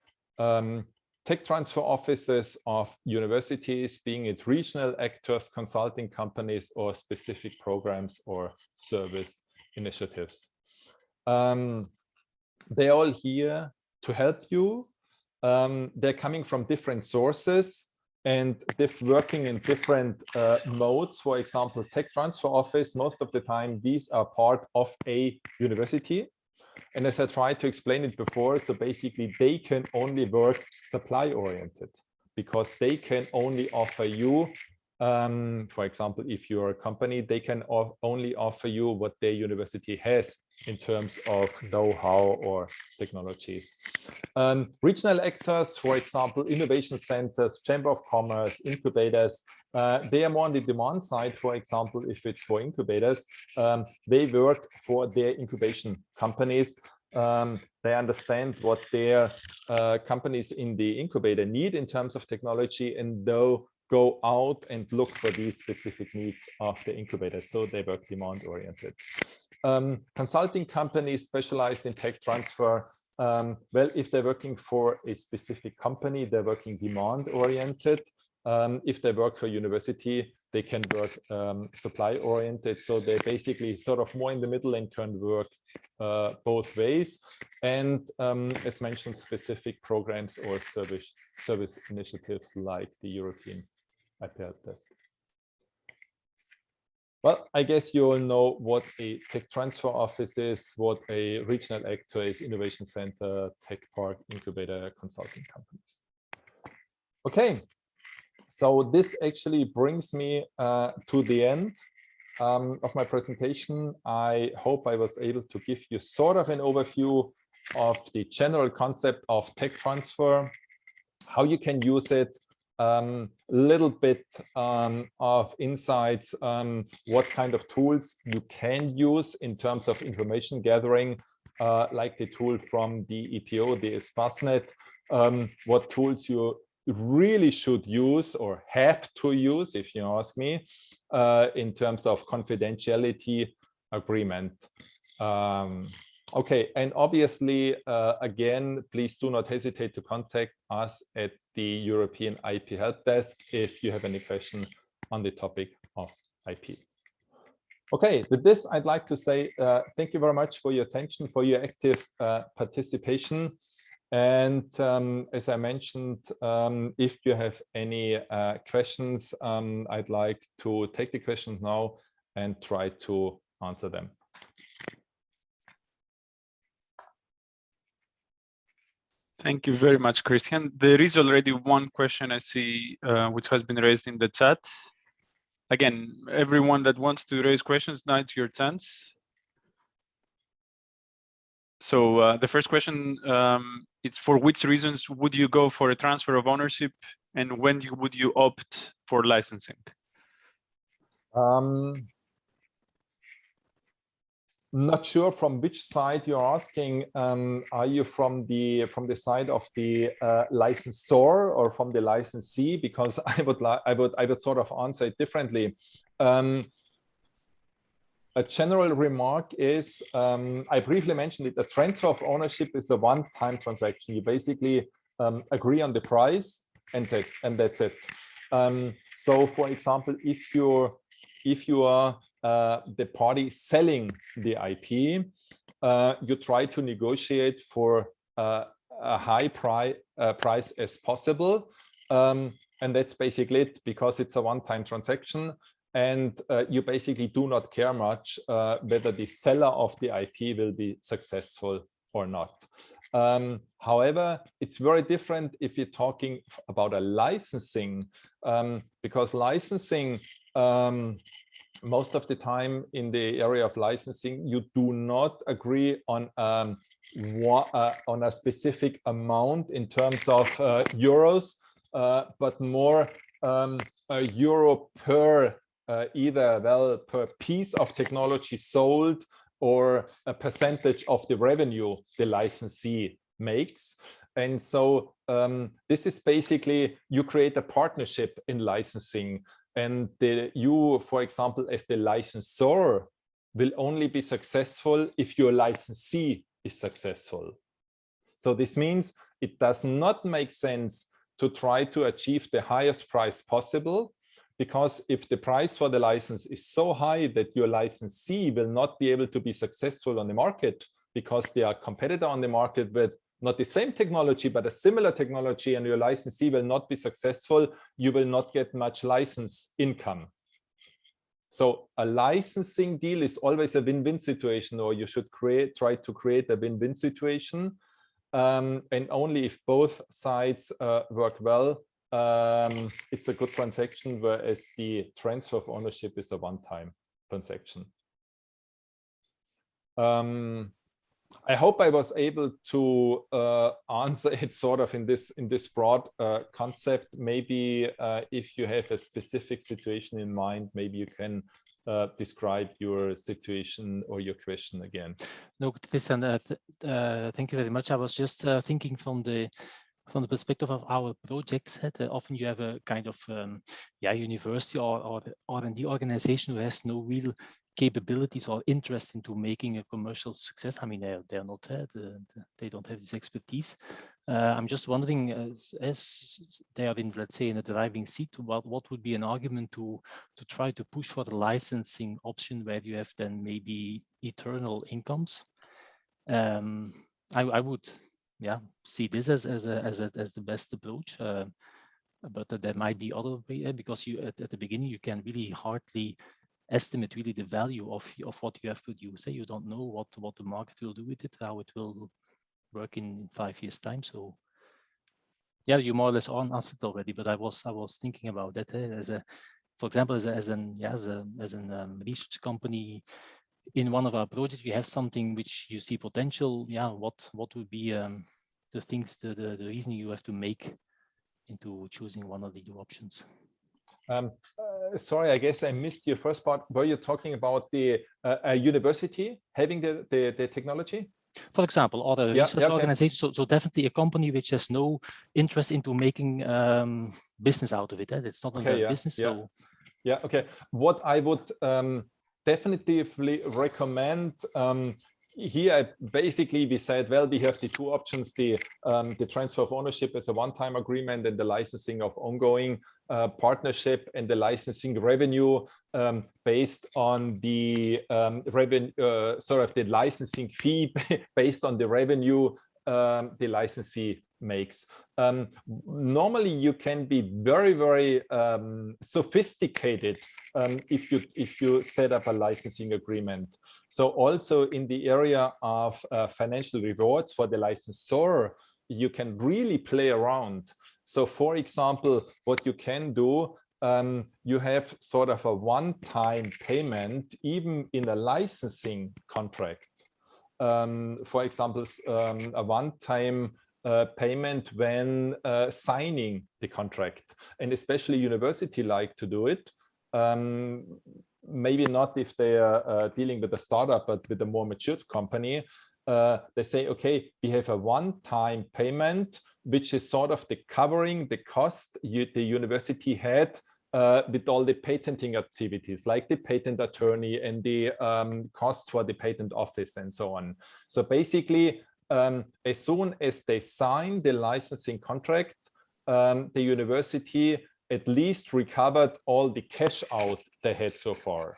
tech transfer offices of universities, being it regional actors, consulting companies, or specific programs or service initiatives. They're all here to help you. They're coming from different sources and working in different modes. For example, tech transfer office, most of the time, these are part of a university. And as I tried to explain it before, so basically they can only work supply oriented because they can only offer you, for example, if you're a company, they can only offer you what their university has in terms of know-how or technologies. Regional actors, for example, innovation centers, chamber of commerce, incubators, they are more on the demand side. For example, if it's for incubators, they work for their incubation companies. They understand what their companies in the incubator need in terms of technology, and they'll go out and look for these specific needs of the incubators. So they work demand oriented. Consulting companies specialized in tech transfer. Well, if they're working for a specific company, they're working demand oriented. If they work for university, they can work supply oriented. So they're basically sort of more in the middle and can work both ways. And as mentioned, specific programs or service initiatives like the European IP Help Desk. Well, I guess you all know what a tech transfer office is, what a regional actor is, innovation center, tech park, incubator, consulting companies. Okay, so this actually brings me to the end of my presentation. I hope I was able to give you sort of an overview of the general concept of tech transfer, how you can use it, little bit of insights, what kind of tools you can use in terms of information gathering, like the tool from the EPO, the Espacenet, what tools you really should use or have to use, if you ask me, in terms of confidentiality agreement. Okay, and obviously, again, please do not hesitate to contact us at the European IP Help Desk if you have any questions on the topic of IP. Okay, with this, I'd like to say thank you very much for your attention, for your active participation. And as I mentioned, if you have any questions, I'd like to take the questions now and try to answer them. Thank you very much, Christian. There is already one question I see, which has been raised in the chat. Again, everyone that wants to raise questions, now it's your chance. So the first question, it's for which reasons would you go for a transfer of ownership, and when would you opt for licensing? Not sure from which side you're asking. Are you from the side of the licensor or from the licensee? Because I would sort of answer it differently. A general remark is, I briefly mentioned it, the transfer of ownership is a one-time transaction. You basically agree on the price and that's it. So, for example, if you are the party selling the IP, you try to negotiate for a high price as possible, and that's basically it, because it's a one-time transaction. And you basically do not care much whether the seller of the IP will be successful or not. However, it's very different if you're talking about a licensing, because licensing, most of the time in the area of licensing, you do not agree on a specific amount in terms of euros, but more a euro per either per piece of technology sold or a percentage of the revenue the licensee makes. And so this is basically, you create a partnership in licensing, and you, for example, as the licensor, will only be successful if your licensee is successful. So this means it does not make sense to try to achieve the highest price possible, because if the price for the license is so high that your licensee will not be able to be successful on the market because they are a competitor on the market with not the same technology, but a similar technology, and your licensee will not be successful, you will not get much license income. So a licensing deal is always a win-win situation, or you should try to create a win-win situation. And only if both sides work well, it's a good transaction, whereas the transfer of ownership is a one-time transaction. I hope I was able to answer it sort of in this broad concept. Maybe if you have a specific situation in mind, maybe you can describe your situation or your question again. No, thank you very much. I was just thinking from the perspective of our projects. Often you have a kind of university or R&D organization who has no real capabilities or interest into making a commercial success. I mean, they're not they don't have this expertise. I'm just wondering, as they are in, let's say, in a driving seat, what would be an argument to try to push for the licensing option where you have then maybe eternal incomes? I would, see this as the best approach. But there might be other way, because you at the beginning you can really hardly estimate really the value of what you have produced. You don't know what the market will do with it, how it will work in 5 years' time. So yeah, you more or less answered it already, but I was thinking about that for example, as a research company. In one of our projects, we have something which you see potential. What would be the things, the reason you have to make into choosing one of the two options? Sorry, I guess I missed your first part. Were you talking about the university having the technology? For example, or the research organization. So definitely a company which has no interest into making business out of it. It's not a business. So okay. What I would definitively recommend here, basically we said, well, we have the two options: the transfer of ownership as a one-time agreement, and the licensing of ongoing partnership, and the licensing revenue based on the revenue, the licensing fee based on the revenue the licensee makes. Normally you can be very, very sophisticated if you set up a licensing agreement. So also in the area of financial rewards for the licensor, you can really play around. So for example, what you can do, you have sort of a one-time payment even in a licensing contract. For example, a one-time payment when signing the contract, and especially university like to do it. Maybe not if they are dealing with a startup, but with a more matured company. They say, okay, we have a one-time payment, which is sort of the covering the cost the university had with all the patenting activities, like the patent attorney and the cost for the patent office and so on. So basically, as soon as they sign the licensing contract, the university at least recovered all the cash out they had so far.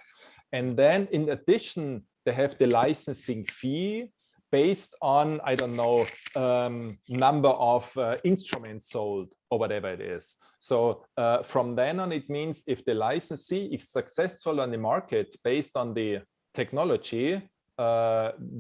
And then in addition, they have the licensing fee based on, I don't know, number of instruments sold or whatever it is. So from then on, it means if the licensee is successful on the market based on the technology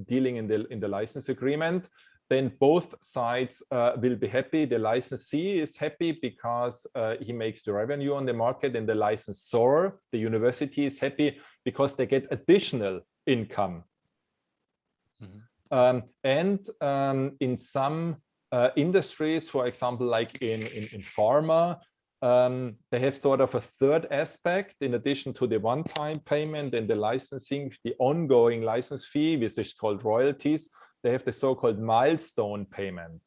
dealing in the license agreement, then both sides will be happy. The licensee is happy because he makes the revenue on the market, and the licensor, the university, is happy because they get additional income. In some industries, for example, like in pharma, They have sort of a third aspect in addition to the one-time payment and the licensing, the ongoing license fee, which is called royalties. They have the so-called milestone payment.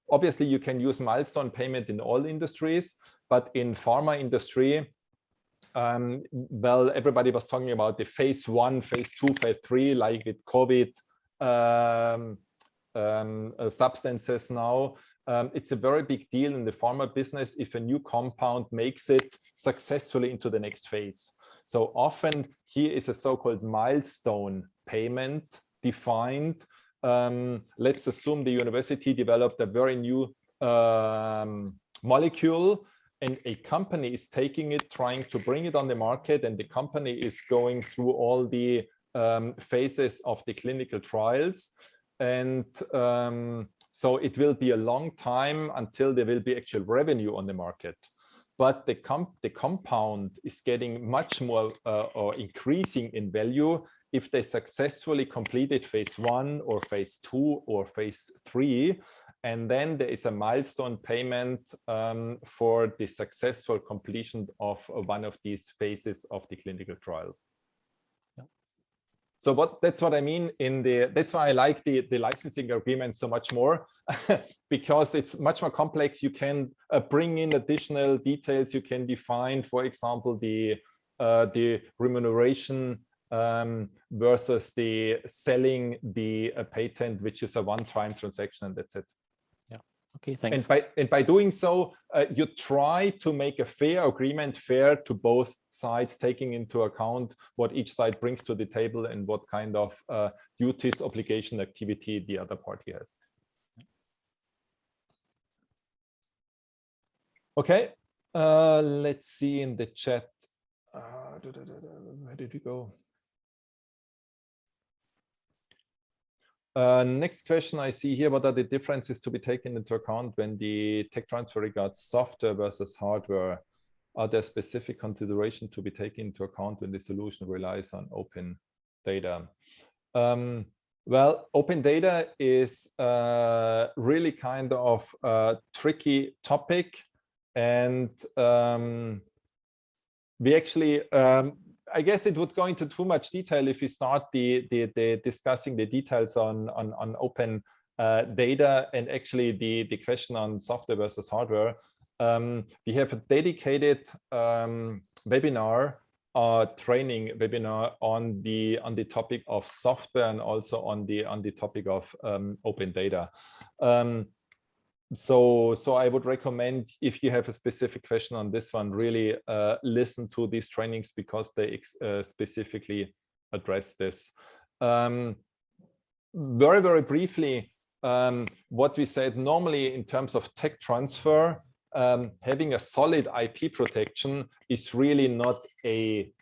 Obviously, you can use milestone payment in all industries, but in pharma industry, well, everybody was talking about the phase 1, phase 2, phase 3, like with COVID substances now. It's a very big deal in the pharma business if a new compound makes it successfully into the next phase. So often here is a so-called milestone payment defined. Let's assume the university developed a very new molecule, and a company is taking it, trying to bring it on the market, and the company is going through all the phases of the clinical trials. And so it will be a long time until there will be actual revenue on the market. But the compound is getting much more or increasing in value if they successfully completed phase 1 or phase 2 or phase 3. And then there is a milestone payment for the successful completion of one of these phases of the clinical trials. Yeah. So that's what I mean that's why I like the licensing agreement so much more, because it's much more complex. You can bring in additional details. You can define, for example, the remuneration versus the selling the patent, which is a one-time transaction, and that's it. Okay, thanks. And by doing so, you try to make a fair agreement, fair to both sides, taking into account what each side brings to the table and what kind of duties, obligation, activity the other party has. Okay, let's see in the chat. Where did we go? Next question I see here, what are the differences to be taken into account when the tech transfer regards software versus hardware? Are there specific considerations to be taken into account when the solution relies on open data? Well, open data is really kind of a tricky topic. And we actually, I guess it would go into too much detail if we start the discussing the details on open data and actually the question on software versus hardware. We have a dedicated webinar, training webinar on the topic of software and also on the topic of open data. So I would recommend, if you have a specific question on this one, really listen to these trainings because they specifically address this. Very, very briefly, what we said normally in terms of tech transfer, having a solid IP protection is really not a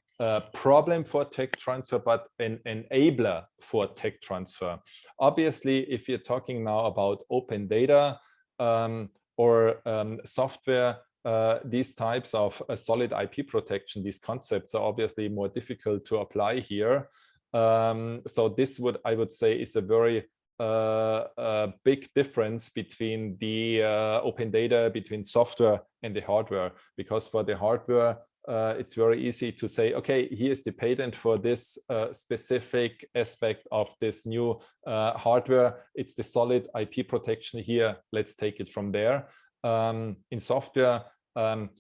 problem for tech transfer, but an enabler for tech transfer. Obviously, if you're talking now about open data, or software, these types of solid IP protection, these concepts are obviously more difficult to apply here. So this I would say is a very big difference between the open data, between software and the hardware, because for the hardware, it's very easy to say, okay, here's the patent for this specific aspect of this new hardware. It's the solid IP protection here. Let's take it from there. In software,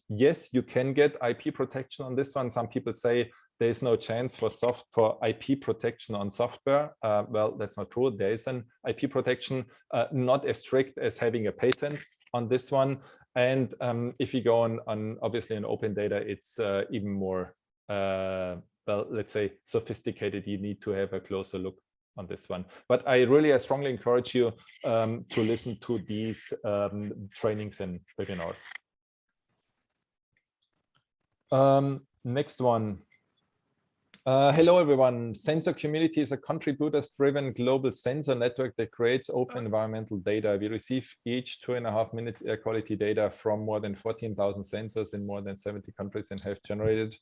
yes, you can get IP protection on this one. Some people say there's no chance for IP protection on software. Well, that's not true. There is an IP protection, not as strict as having a patent on this one. And if you go on obviously on open data, it's even more, well, let's say sophisticated. You need to have a closer look on this one. But I strongly encourage you to listen to these trainings and webinars. Next one. Hello, everyone. Sensor Community is a contributors-driven global sensor network that creates open environmental data. We receive each 2.5 minutes air quality data from more than 14,000 sensors in more than 70 countries and have generated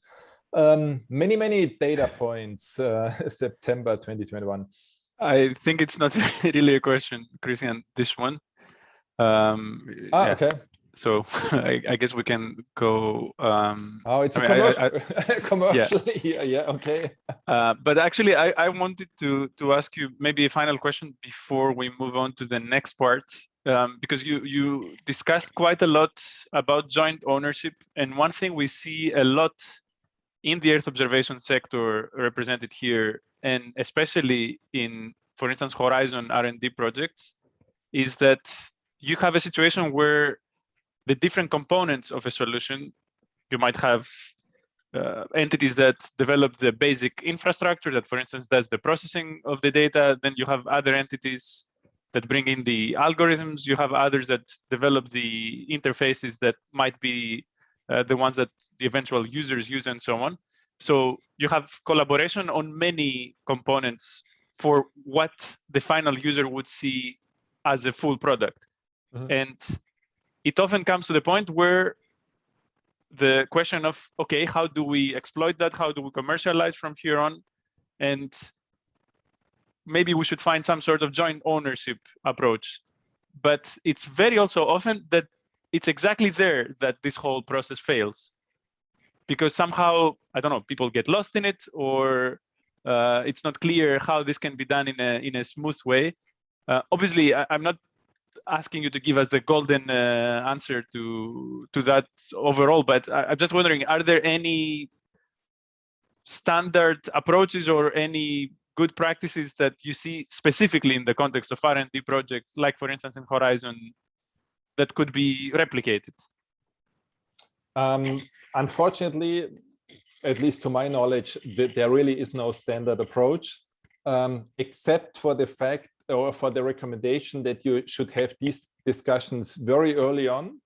many data points. September 2021. I think it's not really a question, Christian, this one. Okay. So I guess we can go. Oh, it's a commercial. Yeah, okay. But actually, I wanted to ask you maybe a final question before we move on to the next part, because you discussed quite a lot about joint ownership, and one thing we see a lot in the Earth observation sector represented here, and especially in, for instance, Horizon R&D projects, is that you have a situation where the different components of a solution, you might have entities that develop the basic infrastructure that, for instance, does the processing of the data. Then you have other entities that bring in the algorithms. You have others that develop the interfaces that might be the ones that the eventual users use, and so on. So you have collaboration on many components for what the final user would see as a full product. Mm-hmm. And it often comes to the point where the question of, okay, how do we exploit that? How do we commercialize from here on? And maybe we should find some sort of joint ownership approach. But it's very also often that it's exactly there that this whole process fails. Because somehow, I don't know, people get lost in it, or it's not clear how this can be done in a smooth way. Obviously, I'm not asking you to give us the golden answer to that overall, but I'm just wondering, are there any standard approaches or any good practices that you see specifically in the context of R&D projects, like for instance in Horizon, that could be replicated? Unfortunately, at least to my knowledge, there really is no standard approach, except for the fact, or for the recommendation, that you should have these discussions very early on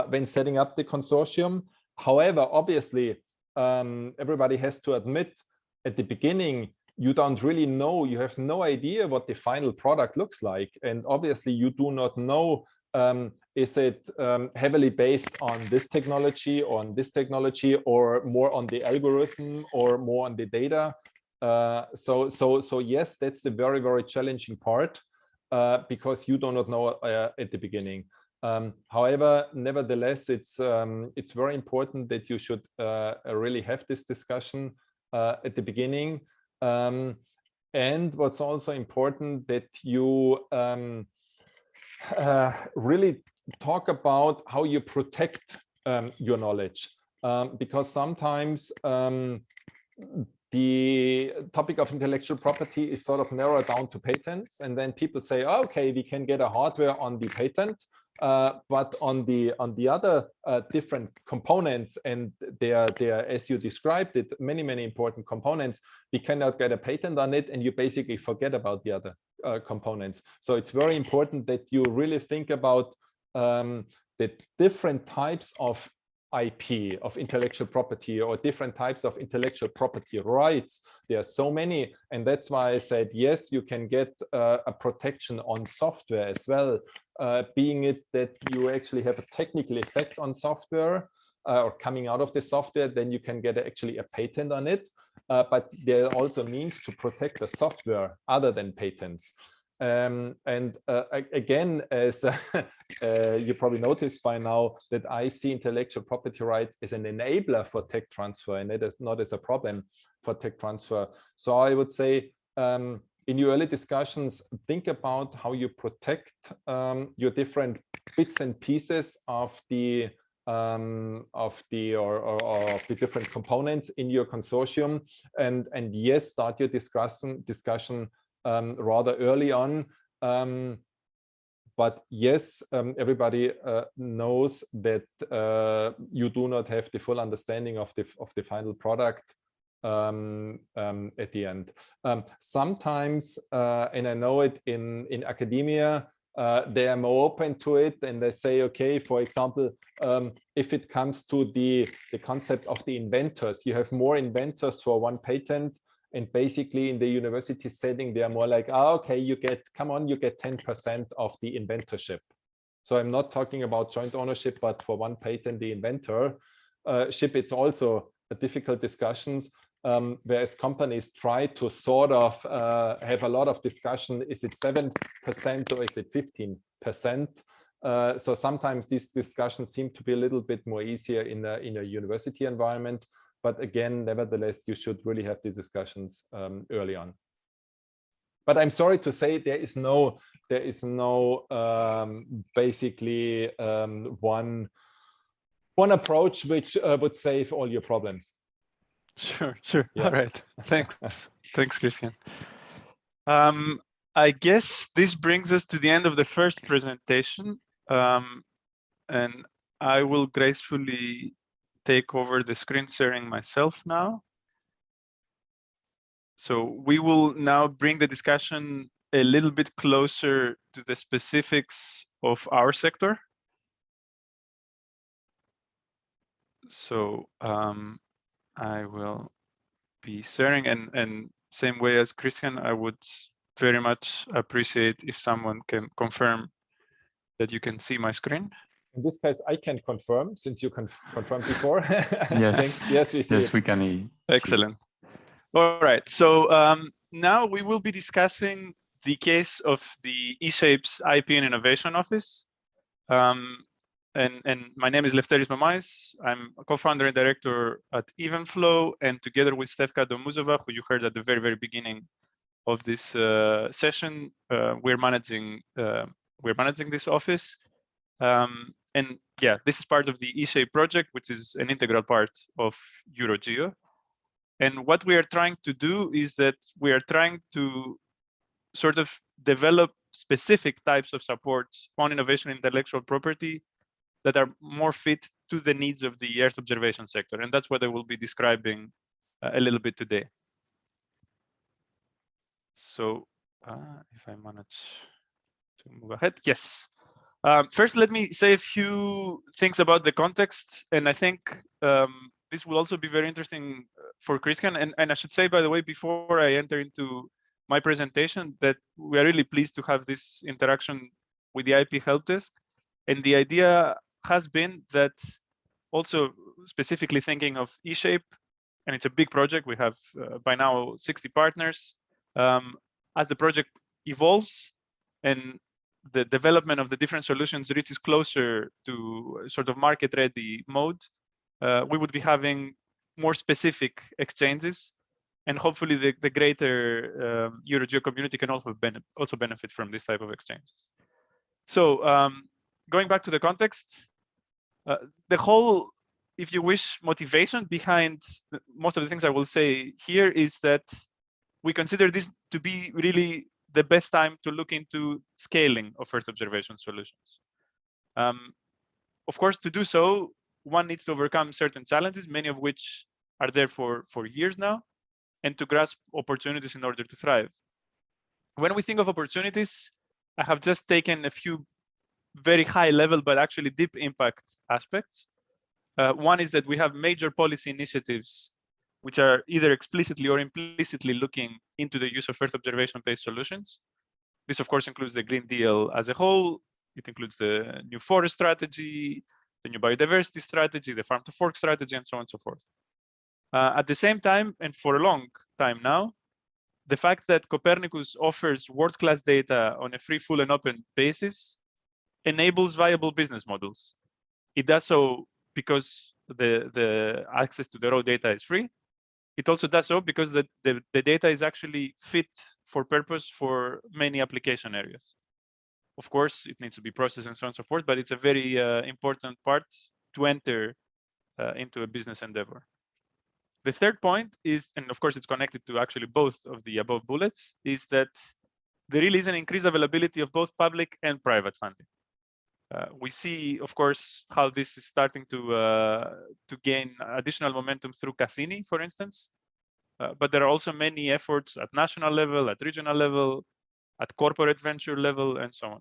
when setting up the consortium. However, obviously, everybody has to admit at the beginning, you don't really know, you have no idea what the final product looks like. And obviously you do not know, is it heavily based on this technology, or on this technology, or more on the algorithm, or more on the data. So yes, that's the very, very challenging part, because you do not know at the beginning. However, nevertheless, it's very important that you should really have this discussion at the beginning. And what's also important, that you really talk about how you protect your knowledge, because sometimes the topic of intellectual property is sort of narrowed down to patents, and then people say, oh, okay, we can get a hardware on the patent, but on the other different components, and they are, as you described it, many important components, we cannot get a patent on it, and you basically forget about the other components. So it's very important that you really think about the different types of IP, of intellectual property, or different types of intellectual property rights. There are so many, and that's why I said, yes, you can get a protection on software as well, being it that you actually have a technical effect on software, or coming out of the software, then you can get actually a patent on it. But there also means to protect the software other than patents. Again, as you probably noticed by now, that I see intellectual property rights as an enabler for tech transfer, and it is not as a problem for tech transfer. So I would say, in your early discussions, think about how you protect your different bits and pieces of the different components in your consortium, and yes, start your discussion rather early on. But yes, everybody knows that you do not have the full understanding of the final product at the end. Sometimes, and I know it in academia, they are more open to it, and they say, okay, for example, if it comes to the concept of the inventors, you have more inventors for one patent. And basically in the university setting, they are more like, oh, okay, you get 10% of the inventorship. So I'm not talking about joint ownership, but for one patent, the inventorship, it's also a difficult discussions, whereas companies try to sort of have a lot of discussion. Is it 7% or is it 15%? So sometimes these discussions seem to be a little bit more easier in a university environment. But again, nevertheless, you should really have these discussions early on. But I'm sorry to say there is no basically one approach which would save all your problems. Sure. Yeah. All right. Thanks. Thanks, Christian. I guess this brings us to the end of the first presentation. And I will gracefully take over the screen sharing myself now. So we will now bring the discussion a little bit closer to the specifics of our sector. So I will be sharing, and same way as Christian, I would very much appreciate if someone can confirm that you can see my screen. In this case, I can confirm, since you confirmed before. Yes. Yes, we see Yes, it. we can see. Excellent. All right. So now we will be discussing the case of the eShapes IP and Innovation Office. And my name is Lefteris Mamais. I'm a co-founder and director at Evenflow, and together with Stefka Domuzova, who you heard at the very, very beginning of this session, we're managing this office. And yeah, this is part of the eShape project, which is an integral part of EuroGEO. And what we are trying to do is that we are trying to sort of develop specific types of supports on innovation and intellectual property that are more fit to the needs of the Earth observation sector. And that's what I will be describing a little bit today. So if I manage to move ahead, yes. First, let me say a few things about the context. And I think this will also be very interesting for Christian. And I should say, by the way, before I enter into my presentation, that we are really pleased to have this interaction with the IP Help Desk. And the idea has been that, also specifically thinking of eShape, and it's a big project. We have by now 60 partners. As the project evolves and the development of the different solutions reaches closer to sort of market-ready mode, we would be having more specific exchanges, and hopefully the greater EuroGEO community can also benefit from this type of exchanges. So going back to the context, the whole, if you wish, motivation behind most of the things I will say here is that we consider this to be really the best time to look into scaling of Earth observation solutions. Of course, to do so, one needs to overcome certain challenges, many of which are there for years now, and to grasp opportunities in order to thrive. When we think of opportunities, I have just taken a few very high level, but actually deep impact aspects. One is that we have major policy initiatives which are either explicitly or implicitly looking into the use of Earth observation-based solutions. This, of course, includes the Green Deal as a whole. It includes the new forest strategy, the new biodiversity strategy, the farm to fork strategy, and so on and so forth. At the same time, and for a long time now, the fact that Copernicus offers world-class data on a free, full, and open basis enables viable business models. It does so because the access to the raw data is free. It also does so because the data is actually fit for purpose for many application areas. Of course, it needs to be processed and so on and so forth, but it's a very important part to enter into a business endeavor. The third point is, and of course it's connected to actually both of the above bullets, is that there really is an increased availability of both public and private funding. We see, of course, how this is starting to gain additional momentum through Cassini, for instance. But there are also many efforts at national level, at regional level, at corporate venture level, and so on.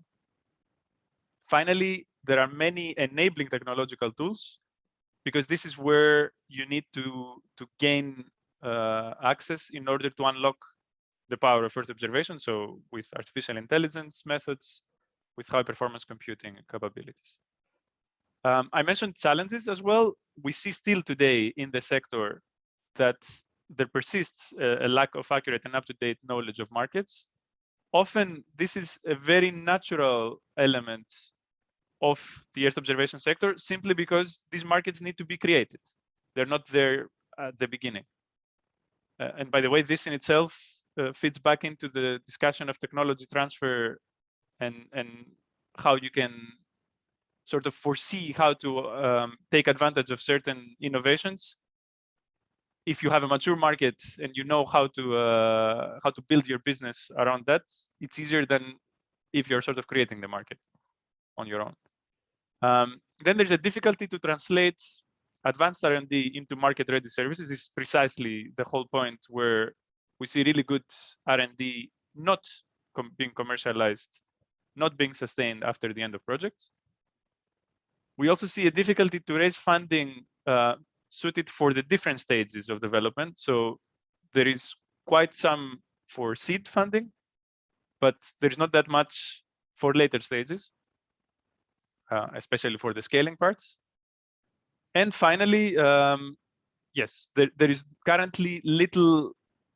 Finally, there are many enabling technological tools, because this is where you need to gain access in order to unlock the power of Earth observation. So with artificial intelligence methods, with high performance computing capabilities. I mentioned challenges as well. We see still today in the sector that there persists a lack of accurate and up-to-date knowledge of markets. Often this is a very natural element of the Earth observation sector, simply because these markets need to be created. They're not there at the beginning. And by the way, this in itself fits back into the discussion of technology transfer and how you can sort of foresee how to take advantage of certain innovations. If you have a mature market and you know how to build your business around that, it's easier than if you're sort of creating the market on your own. Then there's a difficulty to translate advanced R&D into market-ready services. This is precisely the whole point where we see really good R&D not being commercialized, not being sustained after the end of projects. We also see a difficulty to raise funding suited for the different stages of development. So there is quite some for seed funding, but there's not that much for later stages, especially for the scaling parts. And finally, yes, there is currently little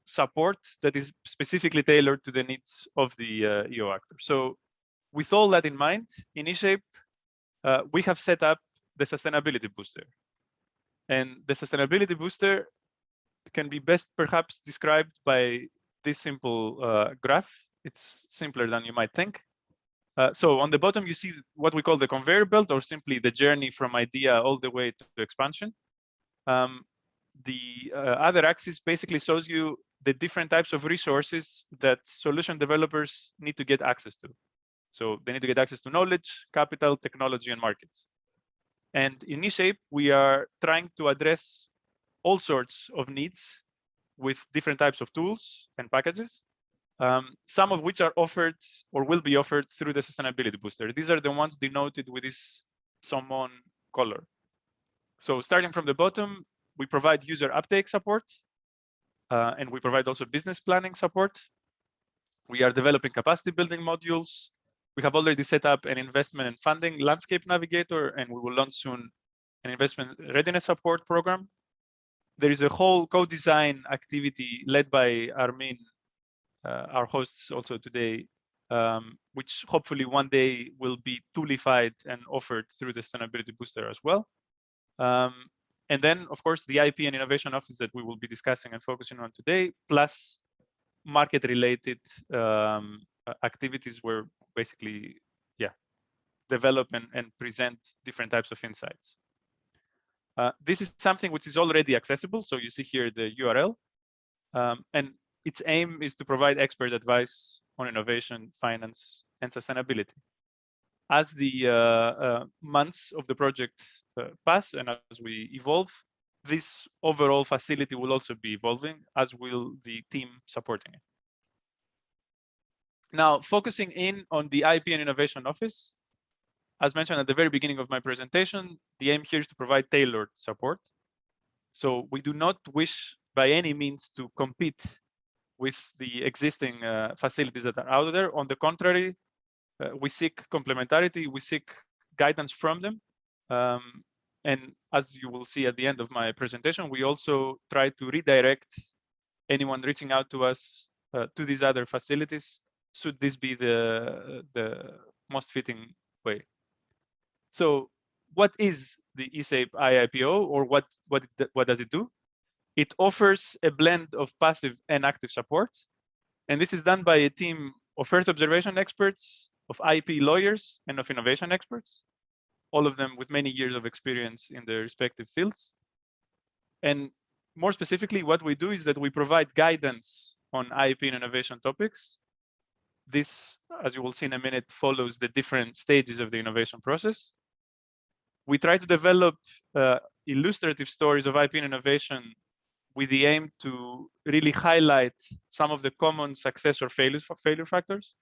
support that is specifically tailored to the needs of the EO actor. So with all that in mind, in eShape, we have set up the sustainability booster. And the sustainability booster can be best perhaps described by this simple graph. It's simpler than you might think. So on the bottom, you see what we call the conveyor belt, or simply the journey from idea all the way to expansion. The other axis basically shows you the different types of resources that solution developers need to get access to. So they need to get access to knowledge, capital, technology, and markets. And in eShape, we are trying to address all sorts of needs with different types of tools and packages, some of which are offered or will be offered through the sustainability booster. These are the ones denoted with this salmon color. So starting from the bottom, we provide user uptake support, and we provide also business planning support. We are developing capacity building modules. We have already set up an investment and funding landscape navigator, and we will launch soon an investment readiness support program. There is a whole co-design activity led by Armin, our hosts also today, which hopefully one day will be toolified and offered through the Sustainability Booster as well. And then, of course, the IP and Innovation Office that we will be discussing and focusing on today, plus market-related activities where basically, develop and present different types of insights. This is something which is already accessible. So you see here the URL. And its aim is to provide expert advice on innovation, finance, and sustainability. As the months of the project pass and as we evolve, this overall facility will also be evolving, as will the team supporting it. Now, focusing in on the IP and Innovation Office, as mentioned at the very beginning of my presentation, the aim here is to provide tailored support. So we do not wish by any means to compete with the existing facilities that are out there. On the contrary, we seek complementarity, we seek guidance from them. And as you will see at the end of my presentation, we also try to redirect anyone reaching out to us to these other facilities, should this be the most fitting way. So what is the eShape IIPO, or what does it do? It offers a blend of passive and active support. And this is done by a team of Earth observation experts, of IP lawyers, and of innovation experts, all of them with many years of experience in their respective fields. And more specifically, what we do is that we provide guidance on IP and innovation topics. This, as you will see in a minute, follows the different stages of the innovation process. We try to develop illustrative stories of IP and innovation with the aim to really highlight some of the common success or failure factors.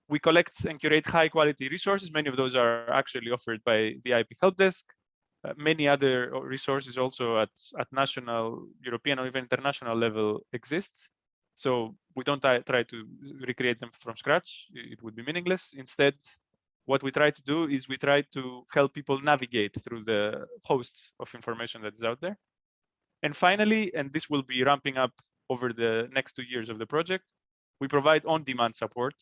We collect and curate high quality resources. Many of those are actually offered by the IP Help Desk. Many other resources also at national, European, or even international level exist. So we don't try to recreate them from scratch. It would be meaningless. Instead, what we try to do is we try to help people navigate through the host of information that is out there. And finally, and this will be ramping up over the next 2 years of the project, we provide on-demand support,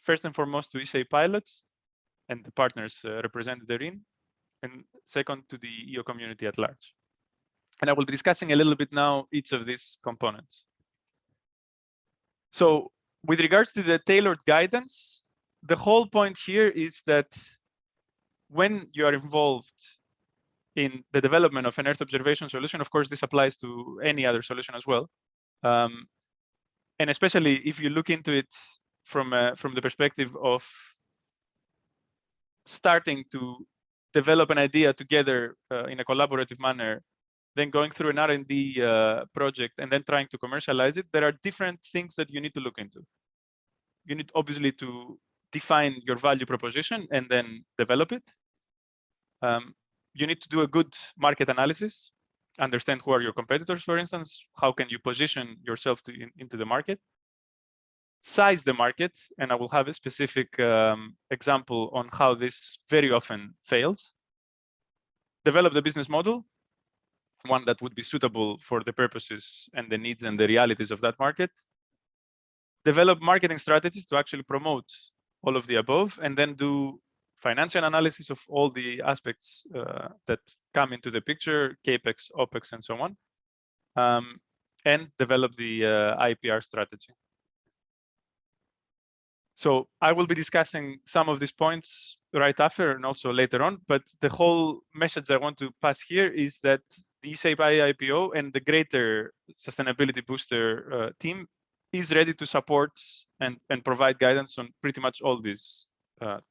first and foremost to eShape pilots, and the partners represented therein, and second to the EO community at large. And I will be discussing a little bit now each of these components. So with regards to the tailored guidance, the whole point here is that when you are involved in the development of an Earth observation solution, of course, this applies to any other solution as well. And especially if you look into it from the perspective of starting to develop an idea together in a collaborative manner, then going through an R&D project and then trying to commercialize it, there are different things that you need to look into. You need obviously to define your value proposition and then develop it. You need to do a good market analysis, understand who are your competitors, for instance, how can you position yourself into the market, size the market, and I will have a specific example on how this very often fails. Develop the business model, one that would be suitable for the purposes and the needs and the realities of that market. Develop marketing strategies to actually promote all of the above, and then do financial analysis of all the aspects that come into the picture, CAPEX, OPEX, and so on, and develop the IPR strategy. So I will be discussing some of these points right after and also later on, but the whole message I want to pass here is that the eShape IIPO and the greater sustainability booster team is ready to support and provide guidance on pretty much all these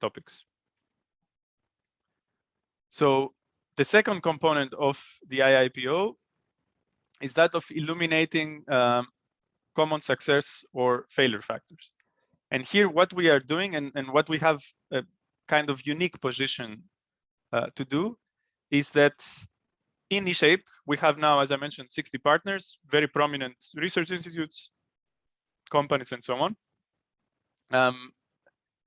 topics. So the second component of the IIPO is that of illuminating common success or failure factors. And here what we are doing and what we have a kind of unique position to do is that in eShape, we have now, as I mentioned, 60 partners, very prominent research institutes, companies, and so on.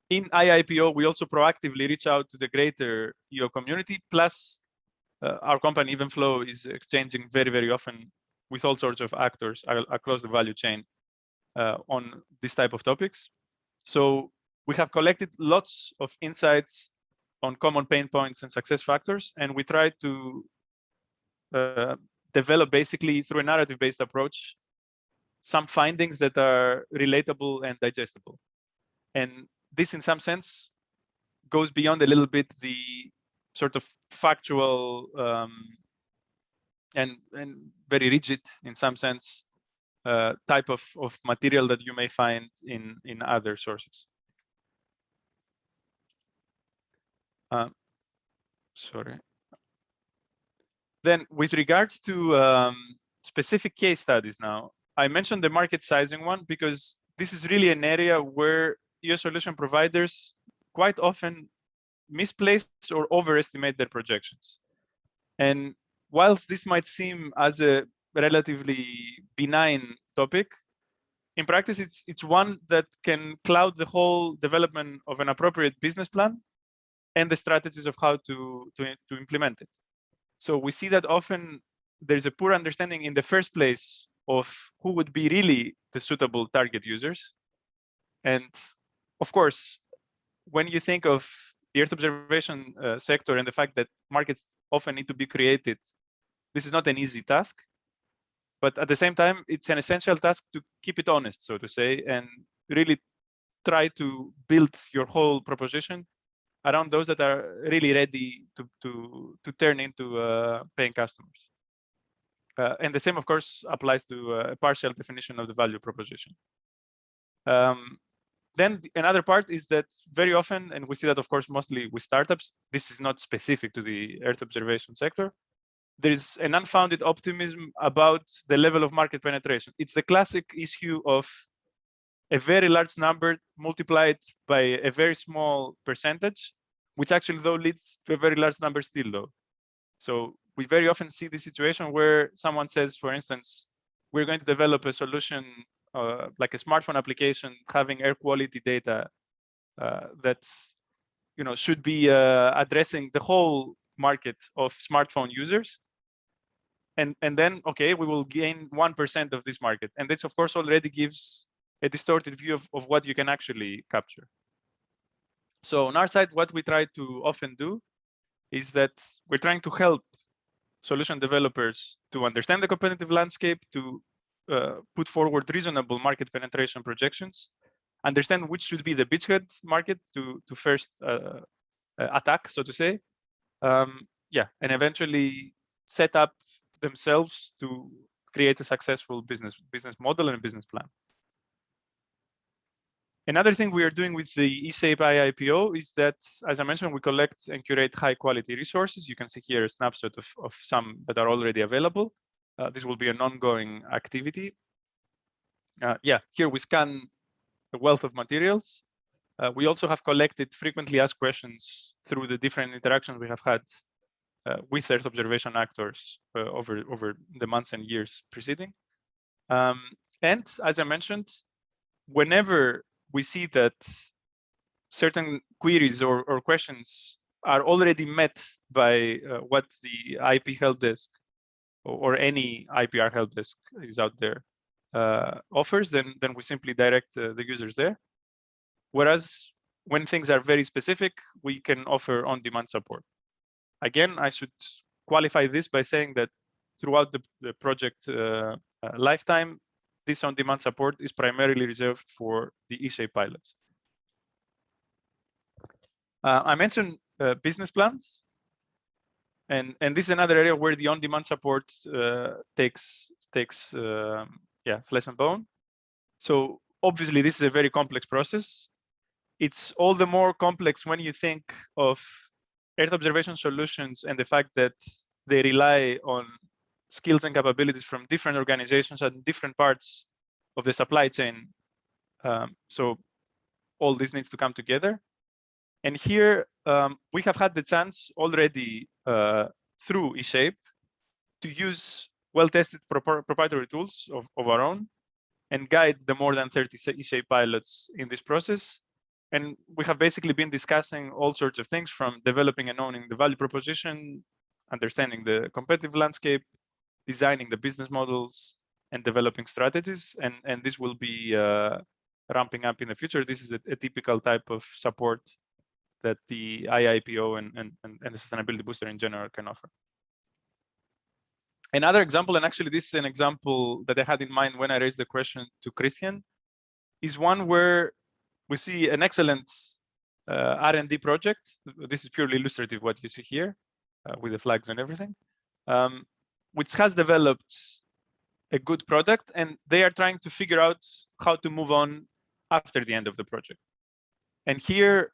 In IIPO, we also proactively reach out to the greater EO community, plus our company Evenflow is exchanging very, very often with all sorts of actors across the value chain on this type of topics. So we have collected lots of insights on common pain points and success factors, and we try to develop basically through a narrative-based approach some findings that are relatable and digestible. And this, in some sense, goes beyond a little bit the sort of factual and very rigid, in some sense, type of material that you may find in other sources. Sorry. Then, with regards to specific case studies now, I mentioned the market sizing one because this is really an area where EO solution providers quite often misplace or overestimate their projections. And whilst this might seem as a relatively benign topic, in practice, it's one that can cloud the whole development of an appropriate business plan and the strategies of how to implement it. So we see that often there's a poor understanding in the first place of who would be really the suitable target users. And of course, when you think of the Earth observation sector and the fact that markets often need to be created, this is not an easy task. But at the same time, it's an essential task to keep it honest, so to say, and really try to build your whole proposition around those that are really ready to turn into paying customers. And the same, of course, applies to a partial definition of the value proposition. Then another part is that very often, and we see that, of course, mostly with startups, this is not specific to the Earth observation sector, there is an unfounded optimism about the level of market penetration. It's the classic issue of a very large number multiplied by a very small percentage, which actually, though, leads to a very large number still, though. So we very often see the situation where someone says, for instance, we're going to develop a solution like a smartphone application having air quality data that's, should be addressing the whole market of smartphone users. And then, okay, we will gain 1% of this market. And this, of course, already gives a distorted view of what you can actually capture. So on our side, what we try to often do is that we're trying to help solution developers to understand the competitive landscape, to put forward reasonable market penetration projections, understand which should be the beachhead market to first attack, so to say, yeah, and eventually set up themselves to create a successful business model and a business plan. Another thing we are doing with the eSape IIPO is that, as I mentioned, we collect and curate high quality resources. You can see here a snapshot of some that are already available. This will be an ongoing activity. Yeah, here we scan a wealth of materials. We also have collected frequently asked questions through the different interactions we have had with Earth observation actors over the months and years preceding. And as I mentioned, whenever we see that certain queries or questions are already met by what the IP help desk or any IPR help desk is out there offers, then we simply direct the users there. Whereas when things are very specific, we can offer on-demand support. Again, I should qualify this by saying that throughout the project lifetime, this on-demand support is primarily reserved for the eShape pilots. I mentioned business plans, and this is another area where the on-demand support takes yeah, flesh and bone. So obviously, this is a very complex process. It's all the more complex when you think of Earth observation solutions and the fact that they rely on skills and capabilities from different organizations at different parts of the supply chain. So all this needs to come together. And here we have had the chance already through eShape to use well-tested proprietary tools of our own and guide the more than 30 eShape pilots in this process. And we have basically been discussing all sorts of things, from developing and owning the value proposition, understanding the competitive landscape, designing the business models, and developing strategies. And this will be ramping up in the future. This is a typical type of support that the IIPO and the Sustainability Booster in general can offer. Another example, and actually this is an example that I had in mind when I raised the question to Christian, is one where we see an excellent R&D project. This is purely illustrative, what you see here with the flags and everything, which has developed a good product, and they are trying to figure out how to move on after the end of the project. And here,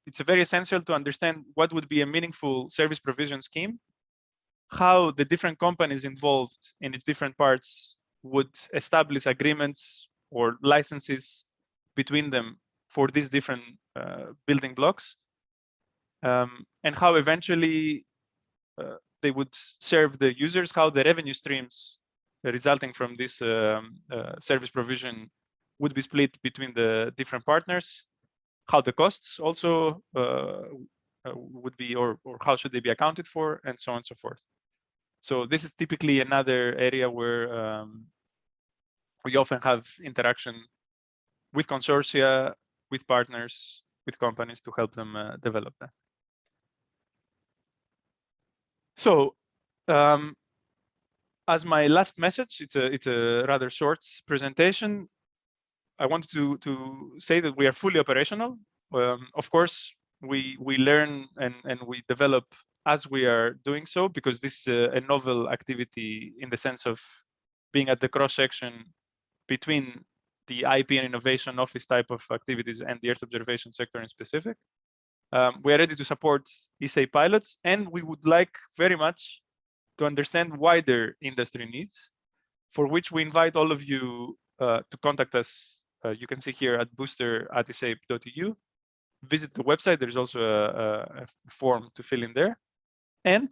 it's very essential to understand what would be a meaningful service provision scheme, how the different companies involved in its different parts would establish agreements or licenses between them for these different building blocks, and how eventually they would serve the users, how the revenue streams resulting from this service provision would be split between the different partners, how the costs also would be, or how should they be accounted for, and so on and so forth. So this is typically another area where we often have interaction with consortia, with partners, with companies to help them develop that. So as my last message, it's a rather short presentation. I wanted to say that we are fully operational. Of course, we learn and we develop as we are doing so, because this is a novel activity in the sense of being at the cross-section between the IP and innovation office type of activities and the Earth observation sector in specific. We are ready to support eSape pilots, and we would like very much to understand wider industry needs, for which we invite all of you to contact us. You can see here at booster@esape.eu. Visit the website. There's also a form to fill in there. And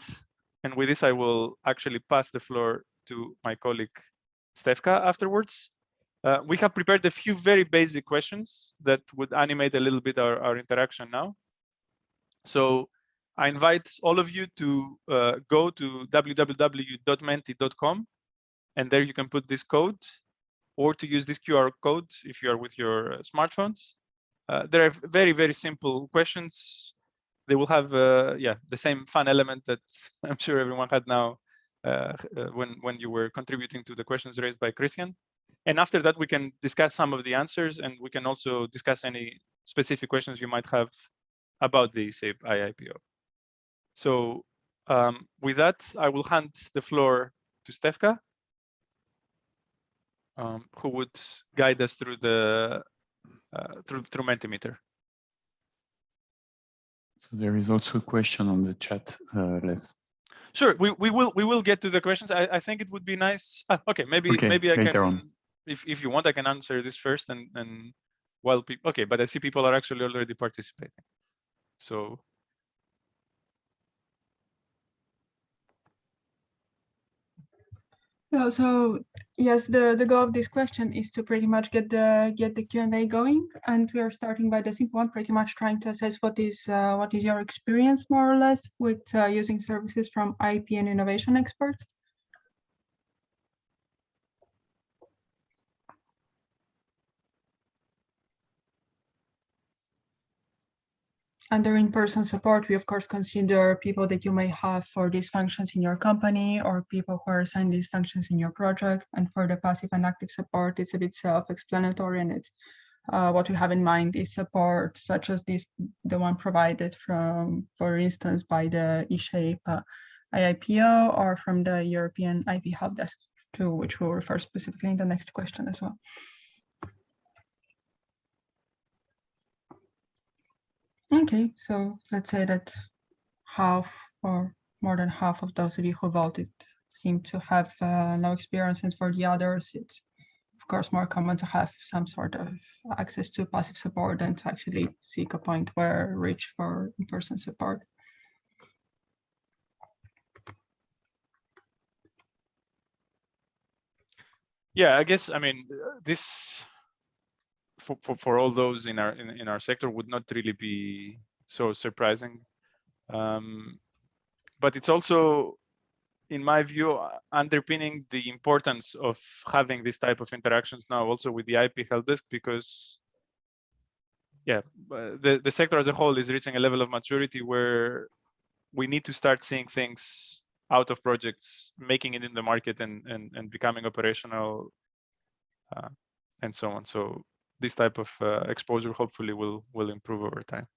with this, I will actually pass the floor to my colleague Stefka afterwards. We have prepared a few very basic questions that would animate a little bit our interaction now. So I invite all of you to go to www.menti.com, and there you can put this code, or to use this QR code if you are with your smartphones. There are very, very simple questions. They will have the same fun element that I'm sure everyone had now when you were contributing to the questions raised by Christian. And after that, we can discuss some of the answers, and we can also discuss any specific questions you might have about the SAPE IIPO. So with that, I will hand the floor to Stefka, who would guide us through the through Mentimeter. So there is also a question on the chat left. Sure, we will get to the questions. I think it would be nice. Okay, maybe I later can, on. if you want, I can answer this first, and while people. Okay, but I see people are actually already participating. So. So yes, the goal of this question is to pretty much get the Q&A going, and we are starting by the simple one, pretty much trying to assess what is your experience more or less with using services from IP and innovation experts. Under in-person support, we of course consider people that you may have for these functions in your company, or people who are assigned these functions in your project. And for the passive and active support, it's a bit self-explanatory, and it's what we have in mind is support such as the one provided from, for instance, by the eShape IIPO, or from the European IP Help Desk, to which we'll refer specifically in the next question as well. Okay, so let's say that half or more than half of those of you who voted seem to have no experience, and for the others, it's of course more common to have some sort of access to passive support than to actually seek a point where reach for in-person support. Yeah, I guess, I mean, this for all those in our sector would not really be so surprising, but it's also, in my view, underpinning the importance of having this type of interactions now also with the IP help desk, because the sector as a whole is reaching a level of maturity where we need to start seeing things out of projects, making it in the market, and becoming operational, and so on. So this type of exposure hopefully will improve over time.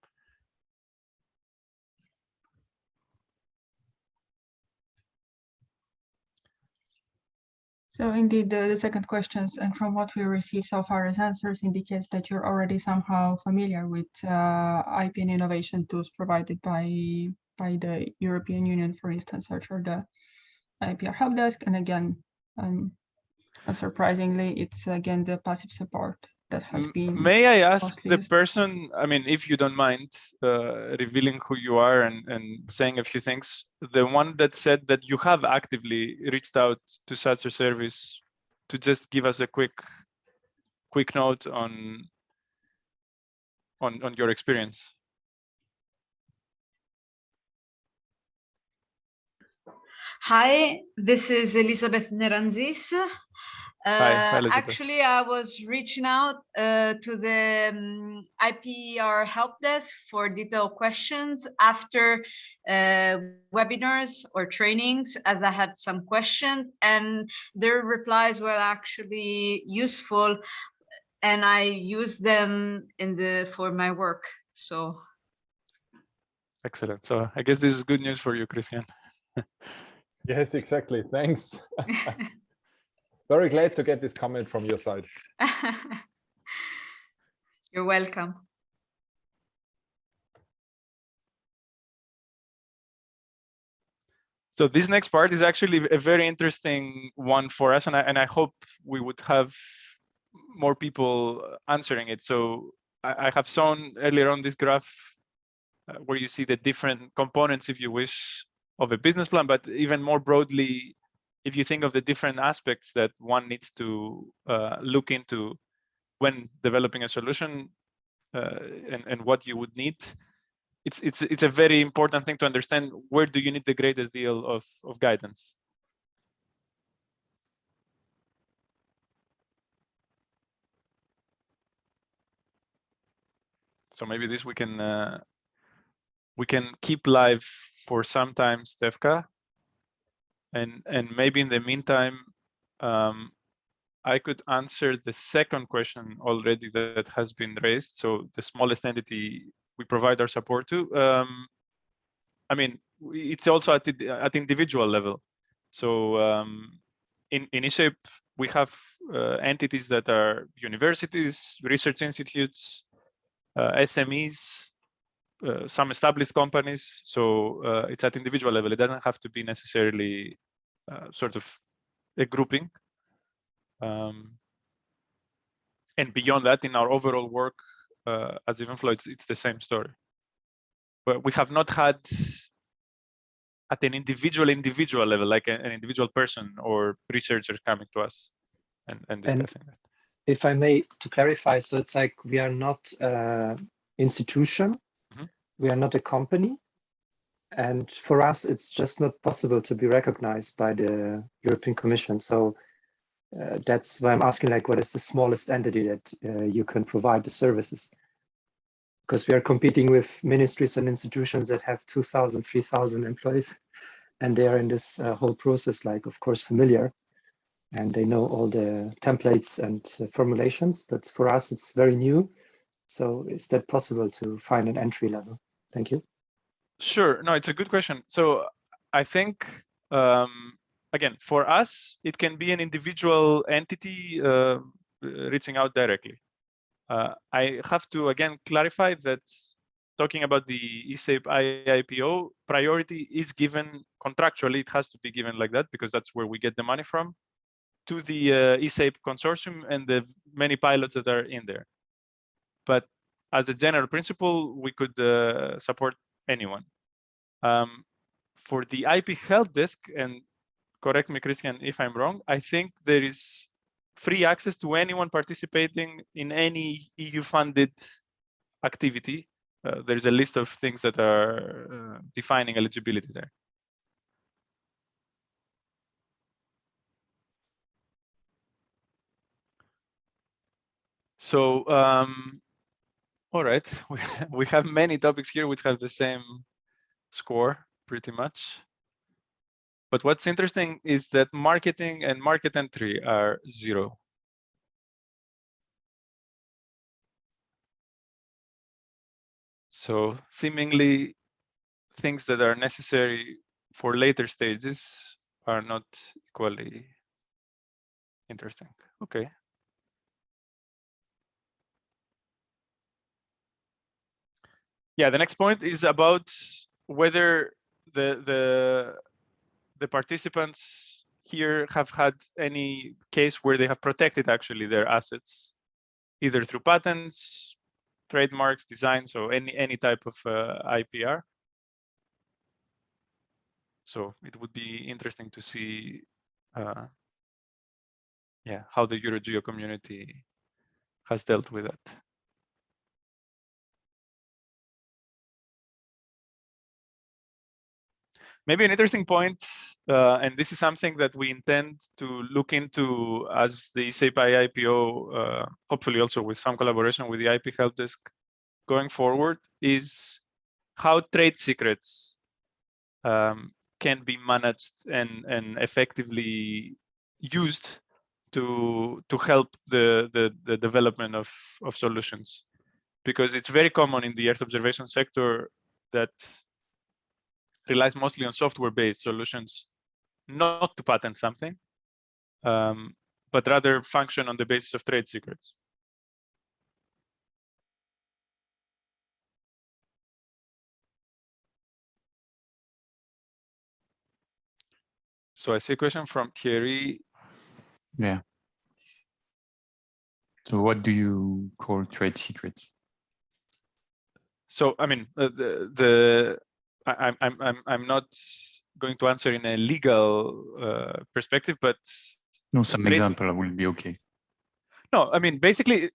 So indeed, the second questions, and from what we received so far as answers, indicates that you're already somehow familiar with IP and innovation tools provided by the European Union, for instance, such as the IPR help desk. And again, unsurprisingly, it's again the passive support that has been. May I ask the person, I mean, if you don't mind revealing who you are and saying a few things, the one that said that you have actively reached out to such a service, to just give us a quick note on your experience. Hi, this is Elizabeth Neranzis. Hi, Elizabeth. Actually, I was reaching out to the IPR help desk for detailed questions after webinars or trainings, as I had some questions, and their replies were actually useful, and I use them for my work. So. Excellent. So I guess this is good news for you, Christian. Yes, exactly. Thanks. Very glad to get this comment from your side. You're welcome. So this next part is actually a very interesting one for us, and I hope we would have more people answering it. So I have shown earlier on this graph where you see the different components, if you wish, of a business plan, but even more broadly, if you think of the different aspects that one needs to look into when developing a solution, and what you would need, it's a very important thing to understand. Where do you need the greatest deal of guidance? So maybe this we can keep live for some time, Stefka, and maybe in the meantime, I could answer the second question already that has been raised. So the smallest entity we provide our support to. I mean, it's also at individual level. So in eShape, we have entities that are universities, research institutes, SMEs, some established companies. So it's at individual level. It doesn't have to be necessarily sort of a grouping. And beyond that, in our overall work as Evenflow, it's the same story. But we have not had at an individual level, like an individual person or researchers coming to us and discussing that. If I may, to clarify, so it's like we are not an institution, we are not a company, and for us, it's just not possible to be recognized by the European Commission. So that's why I'm asking, like, what is the smallest entity that you can provide the services? Because we are competing with ministries and institutions that have 2,000, 3,000 employees, and they are in this whole process, like, of course, familiar, and they know all the templates and formulations, but for us, it's very new. So is that possible to find an entry level? Thank you. Sure. No, it's a good question. So I think, again, for us, it can be an individual entity reaching out directly. I have to, again, clarify that talking about the eSape IIPO, priority is given contractually. It has to be given like that because that's where we get the money from, to the eSape consortium and the many pilots that are in there. But as a general principle, we could support anyone. For the IP help desk, and correct me, Christian, if I'm wrong, I think there is free access to anyone participating in any EU-funded activity. There's a list of things that are defining eligibility there. So, all right, we have many topics here which have the same score pretty much. But what's interesting is that marketing and market entry are 0. So seemingly things that are necessary for later stages are not equally interesting. Okay. Yeah, the next point is about whether the participants here have had any case where they have protected actually their assets, either through patents, trademarks, designs, or any type of IPR. So it would be interesting to see, yeah, how the EuroGEO community has dealt with that. Maybe an interesting point, and this is something that we intend to look into as the eSape IIPO, hopefully also with some collaboration with the IP Help Desk going forward, is how trade secrets can be managed and effectively used to help the development of solutions. Because it's very common in the Earth observation sector that relies mostly on software-based solutions, not to patent something, but rather function on the basis of trade secrets. So I see a question from Thierry. Yeah. So what do you call trade secrets? So I mean, I'm not going to answer in a legal perspective, but no, some example will be okay. No, I mean, basically,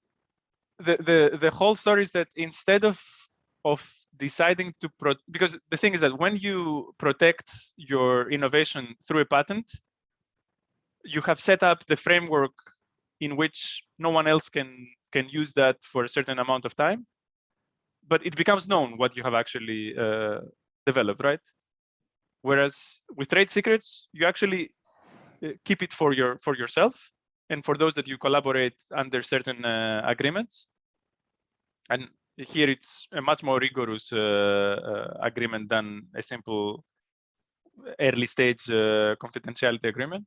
the whole story is that instead of deciding to because the thing is that when you protect your innovation through a patent, you have set up the framework in which no one else can use that for a certain amount of time. but it becomes known what you have actually developed, right? Whereas with trade secrets, you actually keep it for yourself and for those that you collaborate under certain agreements. And here it's a much more rigorous agreement than a simple early stage confidentiality agreement,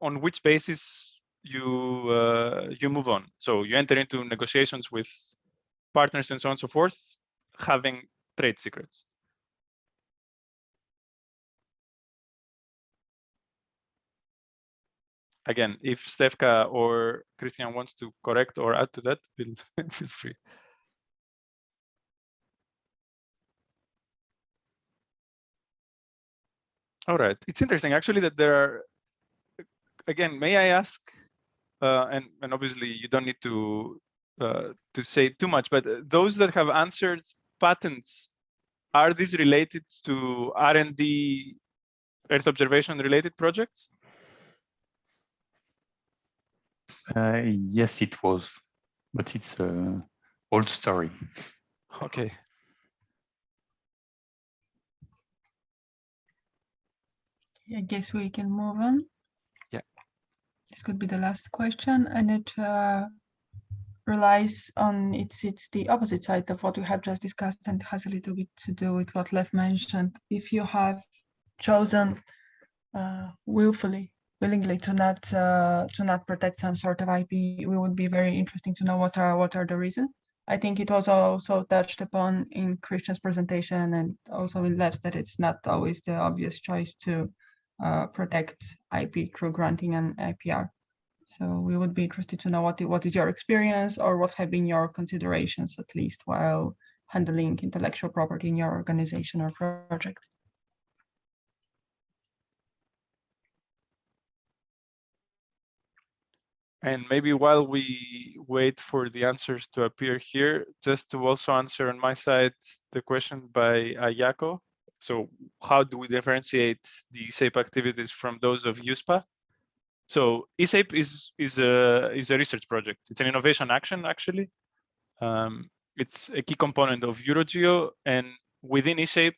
on which basis you move on. So you enter into negotiations with partners and so on and so forth, having trade secrets. Again, if Stefka or Christian wants to correct or add to that, feel free. All right, it's interesting actually that there are, again, may I ask, and obviously you don't need to say too much, but those that have answered patents, are these related to R&D Earth observation related projects? Yes, it was, but it's an old story. Okay. I guess we can move on. Yeah. This could be the last question, and it relies on it's the opposite side of what we have just discussed, and has a little bit to do with what Lev mentioned. If you have chosen willingly to not protect some sort of IP, we would be very interesting to know what are the reasons. I think it was also touched upon in Christian's presentation and also in Lev's that it's not always the obvious choice to protect IP through granting an IPR. So we would be interested to know what is your experience, or what have been your considerations, at least while handling intellectual property in your organization or project. And maybe while we wait for the answers to appear here, just to also answer on my side the question by Ayako. So how do we differentiate the ESAPE activities from those of EUSPA? So ESAPE is a research project. It's an innovation action, actually. It's a key component of EuroGEO, and within ESAPE,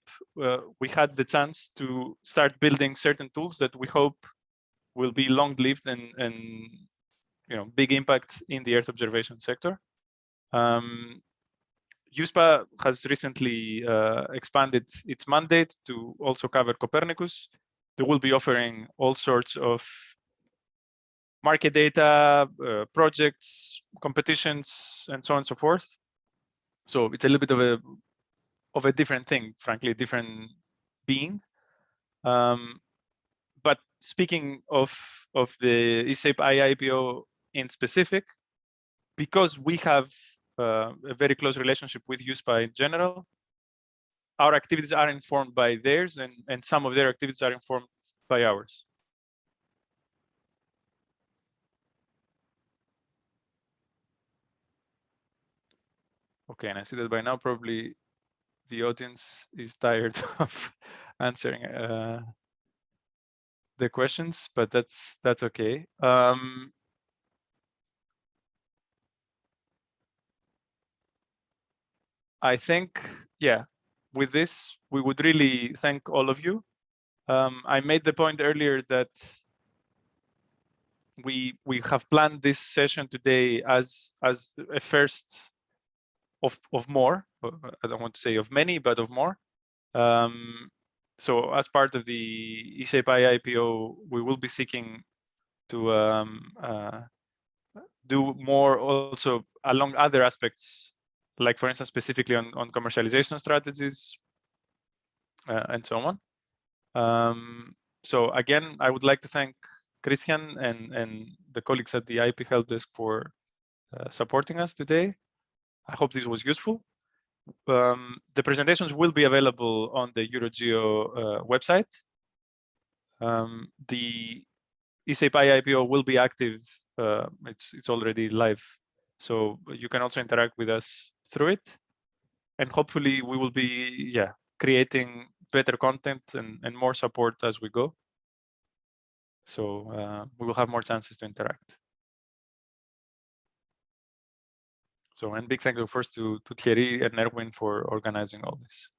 we had the chance to start building certain tools that we hope will be long-lived and big impact in the Earth observation sector. EUSPA has recently expanded its mandate to also cover Copernicus. They will be offering all sorts of market data, projects, competitions, and so on and so forth. So it's a little bit of a different thing, frankly, different being. But speaking of the ESAPE IIPO in specific, because we have a very close relationship with EUSPA in general, our activities are informed by theirs, and some of their activities are informed by ours. Okay, and I see that by now probably the audience is tired of answering the questions, but that's okay. I think, yeah, with this, we would really thank all of you. I made the point earlier that we have planned this session today as a first of more. I don't want to say of many, but of more. So as part of the ESAPE IIPO, we will be seeking to do more also along other aspects, like for instance, specifically on commercialization strategies and so on. So again, I would like to thank Christian and the colleagues at the IP Help Desk for supporting us today. I hope this was useful. The presentations will be available on the EuroGEO website. The ESAPE IIPO will be active. It's already live, so you can also interact with us through it. And hopefully we will be creating better content and more support as we go. So we will have more chances to interact. So So, and big thank you first to Thierry and Erwin for organizing all this.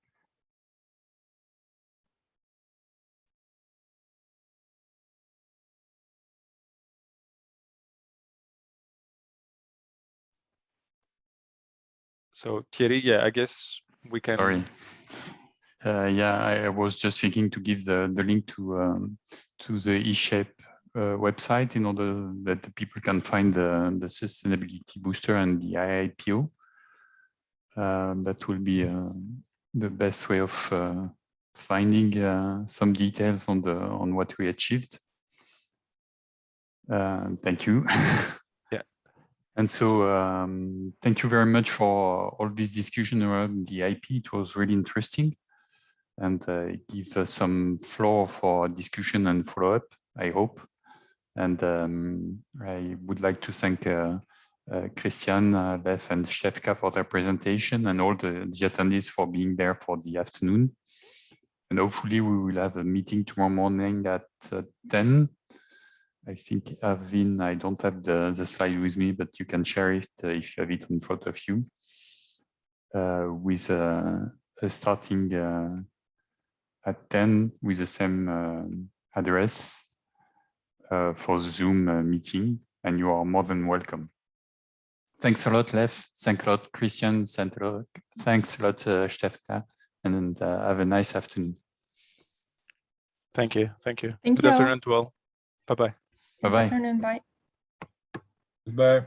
So Thierry, yeah, I guess we can. Sorry. Yeah, I was just thinking to give the link to the eShape website in order that the people can find the sustainability booster and the IIPO. That will be the best way of finding some details on what we achieved. Thank you. Yeah. And so thank you very much for all this discussion around the IP. It was really interesting and give us some floor for discussion and follow-up, I hope. And I would like to thank Christian, Lev, and Stefka for their presentation and all the attendees for being there for the afternoon. And hopefully we will have a meeting tomorrow morning at 10. I think, Avin, I don't have the slide with me, but you can share it if you have it in front of you, with a starting at 10 with the same address for the Zoom meeting, and you are more than welcome. Thanks a lot, Lev. Thanks a lot, Christian. Thanks a lot, Stefka, and have a nice afternoon. Thank you. Thank you. Thank Good you. afternoon to all. Bye-bye. Bye-bye. Bye. Goodbye.